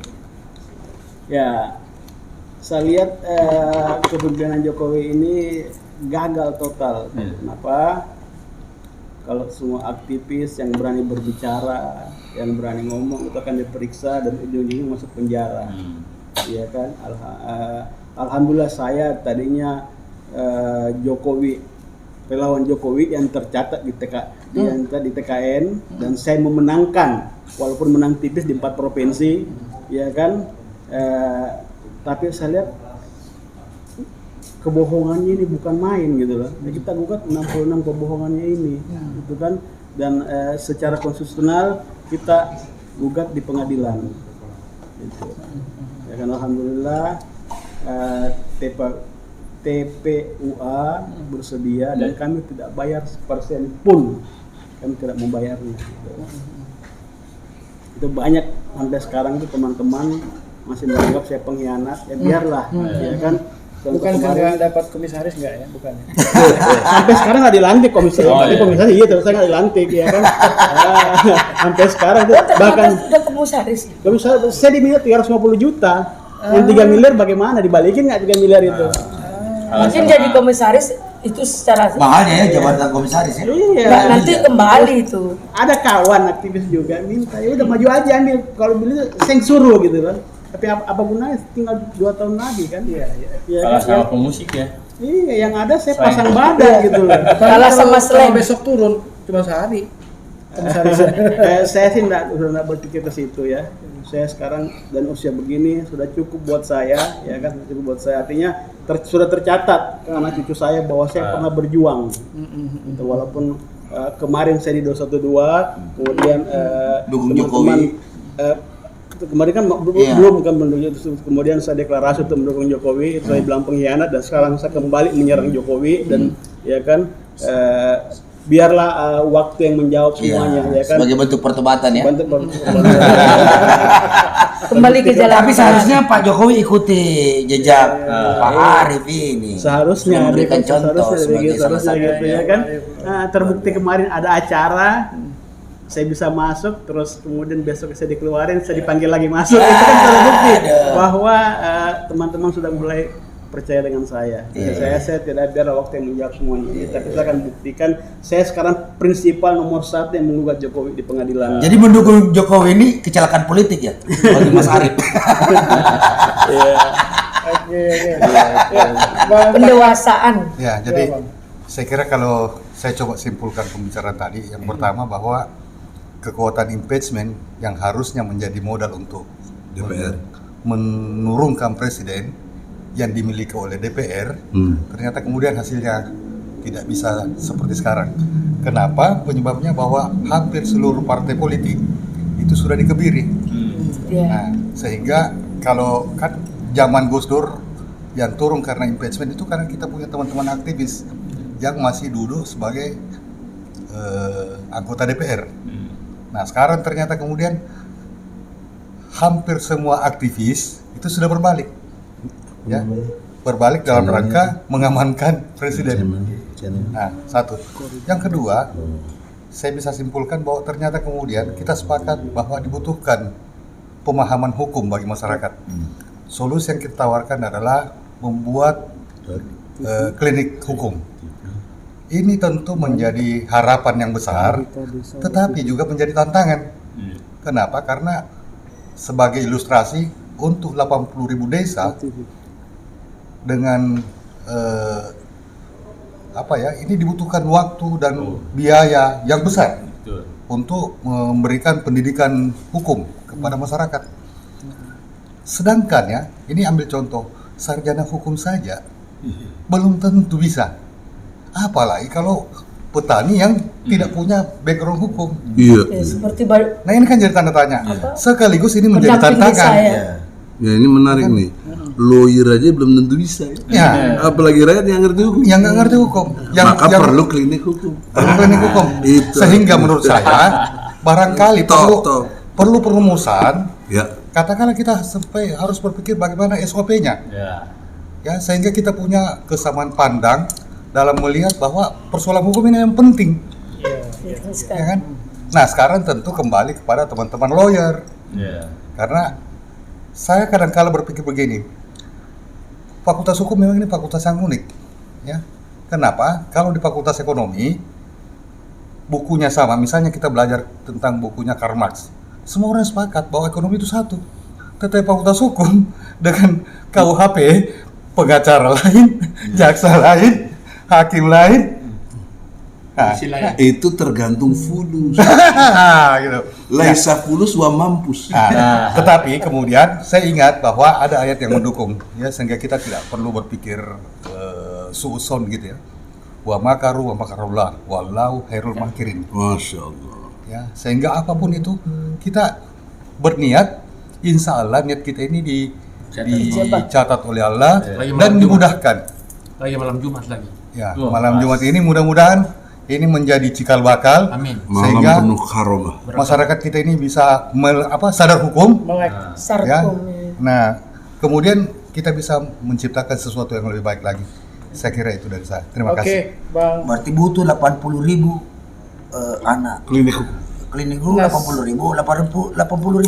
S5: Ya, saya lihat kepemimpinan Jokowi ini gagal total. Kenapa? Kalau semua aktivis yang berani berbicara, yang berani ngomong itu akan diperiksa dan ujung-ujungnya masuk penjara. Iya kan? Alhamdulillah saya tadinya Jokowi, relawan Jokowi yang tercatat di TKN dan saya memenangkan walaupun menang tipis di 4 provinsi, ya kan. Tapi saya lihat kebohongannya ini bukan main gitu loh. Ya, kita gugat 66 kebohongannya ini, gitu kan. Dan secara konstitusional kita gugat di pengadilan. Gitu. Ya kan, alhamdulillah TPUA bersedia dan kami tidak bayar sepersen pun, kami tidak membayarnya. Gitu. Itu banyak sampai sekarang itu teman-teman masih menganggap saya pengkhianat. Ya biarlah, ya kan.
S1: Bukan nggak dapat komisaris nggak ya? Bukan.
S5: Sampai sekarang nggak dilantik komisaris. Tapi komisaris iya terus saya nggak dilantik ya kan. Sampai sekarang itu bahkan
S6: udah komisaris.
S5: komisaris saya diminta 350 juta. Yang 3 miliar bagaimana dibalikin nggak 3 miliar itu?
S6: Mungkin jadi komisaris itu secara
S4: Makanya ya jabatan komisaris ya.
S5: Iya.
S6: Nggak, nanti kembali itu.
S5: Ada kawan aktivis juga minta ya udah maju aja ambil, kalau beli saya yang suruh gitu kan. Tapi apa gunanya, tinggal 2 tahun lagi kan. Iya.
S3: Kalah sama pemusik ya.
S5: Iya, yang ada saya pasang badan gitu loh.
S6: Kalah sama Slang.
S1: Besok turun cuma sehari. Komisaris.
S5: Saya sih udah nggak berpikir ke situ ya. Saya sekarang dan usia begini sudah cukup buat saya, ya kan, cukup buat saya. Artinya sudah tercatat ke anak cucu saya bahwa saya pernah berjuang. Gitu, walaupun kemarin saya di 212, kemudian
S4: Dukung
S5: teman-teman kemarin kan belum kan kemudian saya deklarasi untuk mendukung Jokowi, saya bilang pengkhianat dan sekarang saya kembali menyerang Jokowi dan ya kan biarlah waktu yang menjawab semuanya, ya kan.
S4: Sebagai bentuk pertobatan ya.
S6: kembali ke jalan.
S4: Tapi seharusnya Pak Jokowi ikuti jejak Pak Arief ini.
S5: Seharusnya
S4: memberikan contoh sebagai salah satu.
S5: gitu ya kan. Nah, terbukti kemarin ada acara, saya bisa masuk, terus kemudian besok saya dikeluarin, saya dipanggil lagi masuk. Itu kan terbukti bahwa teman-teman sudah mulai percaya dengan saya. Saya tidak biar waktu yang menjawab semuanya. Tapi saya akan buktikan, saya sekarang prinsipal nomor 1 yang menggugat Jokowi di pengadilan.
S4: Jadi mendukung Jokowi ini kecelakaan politik ya bagi Mas Arief.
S1: Oke. Ya, Bang,
S6: Pendewasaan.
S8: Ya, jadi saya kira kalau saya coba simpulkan pembicaraan tadi, yang pertama bahwa kekuatan impeachment yang harusnya menjadi modal untuk
S2: DPR
S8: menurunkan presiden yang dimiliki oleh DPR, ternyata kemudian hasilnya tidak bisa seperti sekarang. Kenapa? Penyebabnya bahwa hampir seluruh partai politik itu sudah dikebiri. Nah, sehingga kalau kan zaman Gus Dur yang turun karena impeachment itu karena kita punya teman-teman aktivis yang masih duduk sebagai anggota DPR. Nah, sekarang ternyata kemudian hampir semua aktivis itu sudah berbalik. Ya, berbalik dalam rangka mengamankan presiden. Nah, satu. Yang kedua, saya bisa simpulkan bahwa ternyata kemudian kita sepakat bahwa dibutuhkan pemahaman hukum bagi masyarakat. Solusi yang kita tawarkan adalah membuat klinik hukum. Ini tentu menjadi harapan yang besar, tetapi juga menjadi tantangan. Kenapa? Karena sebagai ilustrasi untuk 80.000 desa dengan ini dibutuhkan waktu dan biaya yang besar untuk memberikan pendidikan hukum kepada masyarakat. Sedangkan ya, ini ambil contoh, sarjana hukum saja belum tentu bisa. Apalagi kalau petani yang tidak punya background hukum.
S2: Iya.
S6: Seperti
S8: Nah, ini kan jadi tanda tanya. Sekaligus ini menjadi
S6: pendamping
S8: tantangan.
S6: desa
S2: Ya ini menarik nih. Lawyer aja belum tentu bisa.
S8: Ya.
S2: Apalagi rakyat yang ngerti hukum.
S8: Yang nggak ngerti hukum.
S2: Maka perlu klinik hukum.
S8: klinik hukum.
S2: Itu.
S8: Sehingga menurut saya barangkali perlu perumusan.
S2: Ya.
S8: Katakanlah kita sampai harus berpikir bagaimana SOP-nya. Ya, sehingga kita punya kesamaan pandang dalam melihat bahwa persoalan hukum ini yang penting. Ya kan? Nah, sekarang tentu kembali kepada teman-teman lawyer. Karena saya kadang-kala berpikir begini, fakultas hukum memang ini fakultas yang unik, ya. Kenapa? Kalau di fakultas ekonomi, bukunya sama, misalnya kita belajar tentang bukunya Karl Marx, semua orang sepakat bahwa ekonomi itu satu. Tetapi fakultas hukum dengan KUHP, pengacara lain, jaksa lain, hakim lain,
S2: Itu tergantung fulus.
S8: gitu.
S2: Laisa fulus wa mampus.
S8: Tetapi kemudian saya ingat bahwa ada ayat yang mendukung, ya, sehingga kita tidak perlu berpikir suudzon gitu ya. Wa makaru wa makarullah wallahu khairul makirin.
S2: Masya Allah.
S8: Ya, sehingga apapun itu kita berniat, insya Allah niat kita ini dicatat oleh Allah dan dimudahkan.
S7: Lagi malam Jumat lagi.
S8: Ya, malam Jumat ini mudah-mudahan ini menjadi cikal bakal.
S7: Amin.
S8: Sehingga
S2: Malam penuh karomah.
S8: masyarakat kita ini bisa sadar hukum. Ya. Nah, kemudian kita bisa menciptakan sesuatu yang lebih baik lagi. Saya kira itu dari saya. Terima kasih.
S1: Oke, Bang.
S4: Berarti butuh 80.000 anak
S2: Klinik hukum.
S4: klinik dulu 80.000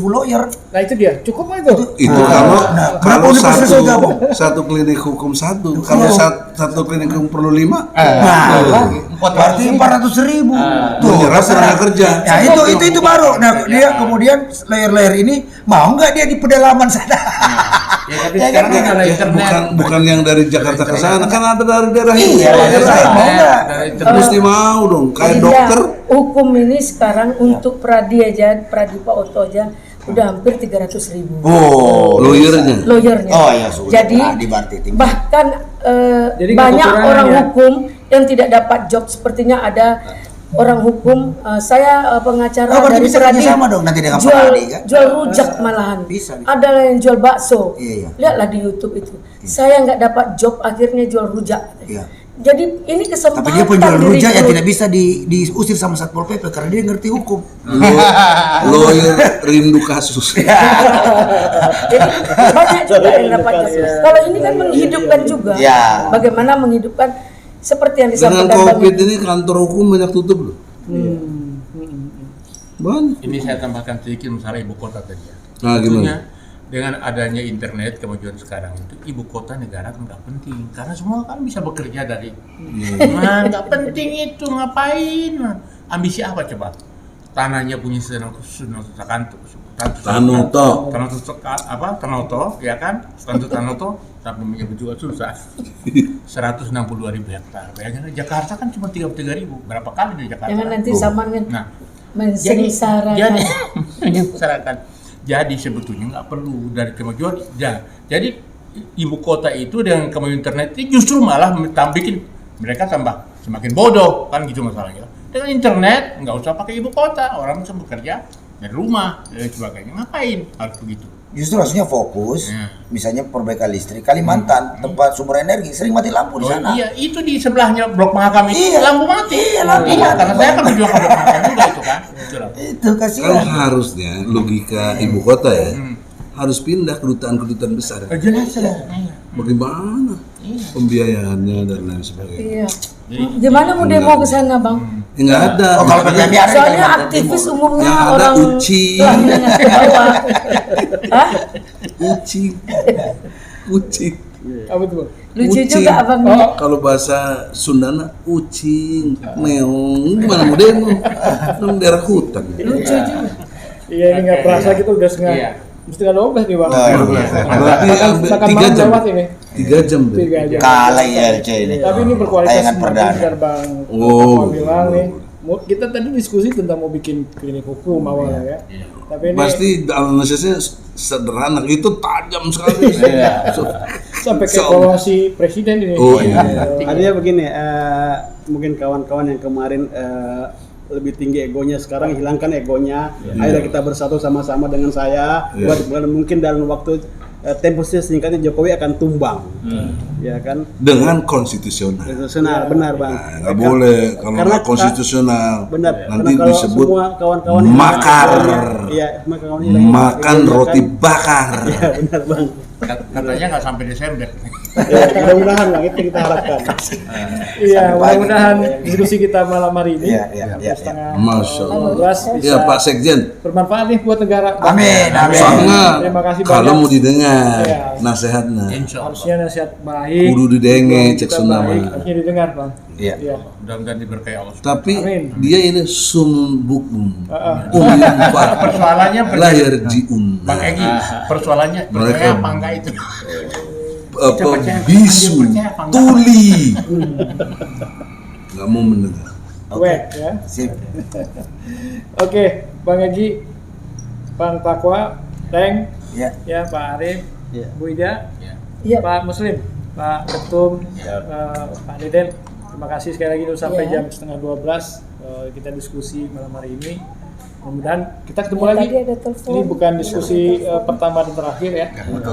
S4: lawyer.
S1: Nah itu dia, cukup nggak itu?
S2: Itu kalau
S4: kenapa universitas gabung?
S2: satu klinik hukum satu. Kalau satu klinik hukum perlu 5.
S4: Berarti 400.000.
S2: Tuh nyerap tenaga kerja.
S4: Ya itu baru. Nah dia kemudian layer ini mau nggak dia di pedalaman sana?
S7: Ya, tapi sekarang kan ada internet.
S2: Bukan yang dari Jakarta ke sana, kan ada dari daerah ini.
S4: Iya, mau nggak?
S2: Mesti mau dong, kayak
S6: Iya,
S2: dokter.
S6: hukum ini sekarang untuk Pradi Pak Oto aja udah hampir 300.000.
S4: Oh,
S2: Lawyernya.
S6: Lawyernya.
S4: Oh ya sudah.
S6: Jadi
S4: berarti tinggi.
S6: bahkan
S5: Jadi
S6: banyak
S5: kekurangan
S6: orang
S5: ya.
S6: hukum yang tidak dapat job. Sepertinya ada orang hukum, saya pengacara
S4: Oh, berarti
S6: dari
S4: bisa
S6: Pradi,
S4: kerjasama dong nanti dengan Pak
S6: jual,
S4: Adi, kan?
S6: jual rujak malahan.
S4: Bisa.
S6: Ada yang jual bakso.
S4: Iya.
S6: Lihatlah di YouTube itu. Saya nggak dapat job, akhirnya jual rujak.
S4: Iya.
S6: Jadi ini kesempatan.
S4: Tapi dia penjual rujak yang
S6: direkrut.
S4: tidak bisa diusir sama Satpol PP karena dia ngerti hukum.
S2: Lawyer rindu kasus.
S6: Jadi banyak juga yang dapat kasus. Kalau ini kan menghidupkan juga.
S4: Ya.
S6: Bagaimana menghidupkan seperti yang
S2: Dengan
S6: disampaikan
S2: COVID ini kantor hukum banyak tutup loh. Banyak.
S7: Ini saya tambahkan sedikit masalah ibu kota tadi ya.
S2: Nah,
S7: Tentunya
S2: gimana?
S7: dengan adanya internet kemajuan sekarang itu ibu kota negara kan nggak penting karena semua kan bisa bekerja dari nah nggak penting itu ngapain. Nah, ambisi apa coba? Tanahnya punya Tanoto ya kan, Tanoto tapi punya juga susah 162.000 hektar. Bayangin Jakarta kan cuma 33.000, berapa kali di Jakarta?
S6: Jangan nanti sama dengan
S7: Nah,
S6: mensengsarakan.
S7: menyengsarakan. Jadi sebetulnya nggak perlu dari kemajuan. Ya, jadi ibu kota itu dengan kemajuan internet itu justru malah bikin mereka tambah semakin bodoh kan gitu masalahnya. Dengan internet nggak usah pakai ibu kota, orang bisa bekerja dari rumah dan sebagainya. Ngapain harus begitu?
S4: Justru harusnya fokus,
S7: Ya.
S4: misalnya perbaikan listrik. Kalimantan, tempat sumber energi sering mati lampu di
S7: Oh
S4: sana.
S7: iya, itu di sebelahnya Blok Mahakam itu
S4: Iya.
S7: lampu mati.
S4: Iya, lampu mati.
S7: Karena saya kan berjuang ke Blok Mahakam juga itu kan. Gitu loh.
S4: Itu
S2: Kan
S4: kasihan.
S2: harusnya logika ibu kota ya harus pindah kedutaan-kedutaan besar.
S7: Jelas lah.
S2: Bagaimana pembiayaannya dan lain sebagainya.
S6: Iya. Gimana mau demo ke sana, Bang?
S2: Ya, nggak ada.
S4: Oh, kalau kerjaan biar
S6: Soalnya aktivis umumnya
S2: Yang ada
S6: orang
S2: uci.
S6: kelas menengah ke bawah. Hah?
S2: Kucing, kucing.
S1: Apa tuh, Bang?
S6: Lucu
S2: Ucing.
S6: juga Abang.
S2: Kalau bahasa Sundana ucing, meong, gimana mau demo? Nang daerah hutan.
S6: Lucu juga.
S1: Iya, ini nggak berasa gitu udah setengah.
S7: Iya.
S1: Mesti nggak 12 nih, Bang.
S2: Berarti
S1: Makan
S2: 3
S1: malam
S2: jam.
S1: lewat ini.
S2: 3 jam deh.
S1: 3 jam.
S4: Kalah ILC ini.
S1: Tapi ini berkualitas
S4: Tayangan perdana.
S1: benar, Bang.
S2: Oh.
S1: Apa bilang nih. Kita tadi diskusi tentang mau bikin klinik hukum awalnya ya. Tapi ini
S2: Pasti analisisnya sederhana, itu tajam sekali.
S1: sampai ke evaluasi presiden ini.
S2: Oh, iya.
S5: Artinya begini, mungkin kawan-kawan yang kemarin lebih tinggi egonya, sekarang hilangkan egonya. Ayo kita bersatu sama-sama dengan saya. Buat mungkin dalam waktu tempo singkatnya Jokowi akan tumbang, ya kan?
S2: Dengan konstitusional.
S5: Konstitusional, benar Bang.
S2: Nah, nggak boleh kalau
S5: Karena-
S2: nggak konstitusional.
S5: Benar.
S2: Nanti
S5: Karena kalau
S2: disebut
S5: semua kawan-kawan yang
S2: makar.
S5: Iya, semua kawan yang
S2: Makan roti bakar.
S5: Ya, benar Bang.
S7: Katanya nggak sampai Desember.
S5: Ya, mudah-mudahan Bang, itu kita harapkan.
S1: Iya,
S4: Sampai
S1: mudah-mudahan diskusi kita malam hari ini
S4: Iya, iya, iya.
S1: setengah
S2: Masya Allah.
S1: 12 bisa
S2: Ya Pak Sekjen,
S1: bermanfaat nih buat negara.
S4: Amin, amin.
S2: sangat
S1: Terima kasih
S2: kalau
S1: banyak.
S2: mau didengar
S1: Iya.
S2: nasihatnya,
S7: Insya Allah.
S1: Harusnya nasihat baik.
S2: kudu didenge
S1: Kita
S2: cek Sunda
S1: baik,
S2: mah.
S1: harusnya didengar, Bang.
S4: Iya.
S1: Iya.
S7: Mudah-mudahan diberkahi Allah.
S2: Tapi
S1: Amin.
S2: dia ini sumbukum,
S7: Persoalannya
S2: lahir jiun,
S7: Bang Egi, persoalannya
S2: Mereka-
S7: percaya apa enggak itu?
S2: bisu, tuli, nggak mau mendengar.
S1: Wek, ya.
S4: Sip.
S1: Oke, Bang Egi, Bang Takwa, Teng,
S4: Ya.
S1: ya Pak Arif,
S5: Ya.
S1: Bu Ida,
S6: Iya.
S1: Pak Muslim, Pak Ketum, Pak Deden. Terima kasih sekali lagi dulu sampai
S6: Ya.
S1: jam setengah 12 kita diskusi malam hari ini. Mudah-mudahan kita ketemu
S6: Ya,
S1: lagi.
S6: tadi ada telepon.
S1: Ini bukan diskusi pertama dan terakhir ya.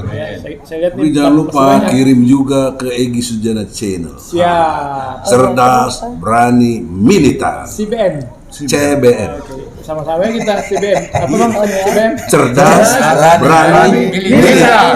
S1: Ya, saya lihat
S2: Tapi
S1: nih,
S2: jangan
S1: masih
S2: lupa
S1: banyak.
S2: kirim juga ke Egi Sujana Channel.
S1: Siap.
S2: Cerdas, berani, militan.
S1: CBM.
S2: CBN.
S1: Oke, sama-sama kita CBM. Apa Bang? CBM?
S2: Cerdas, berani, militan.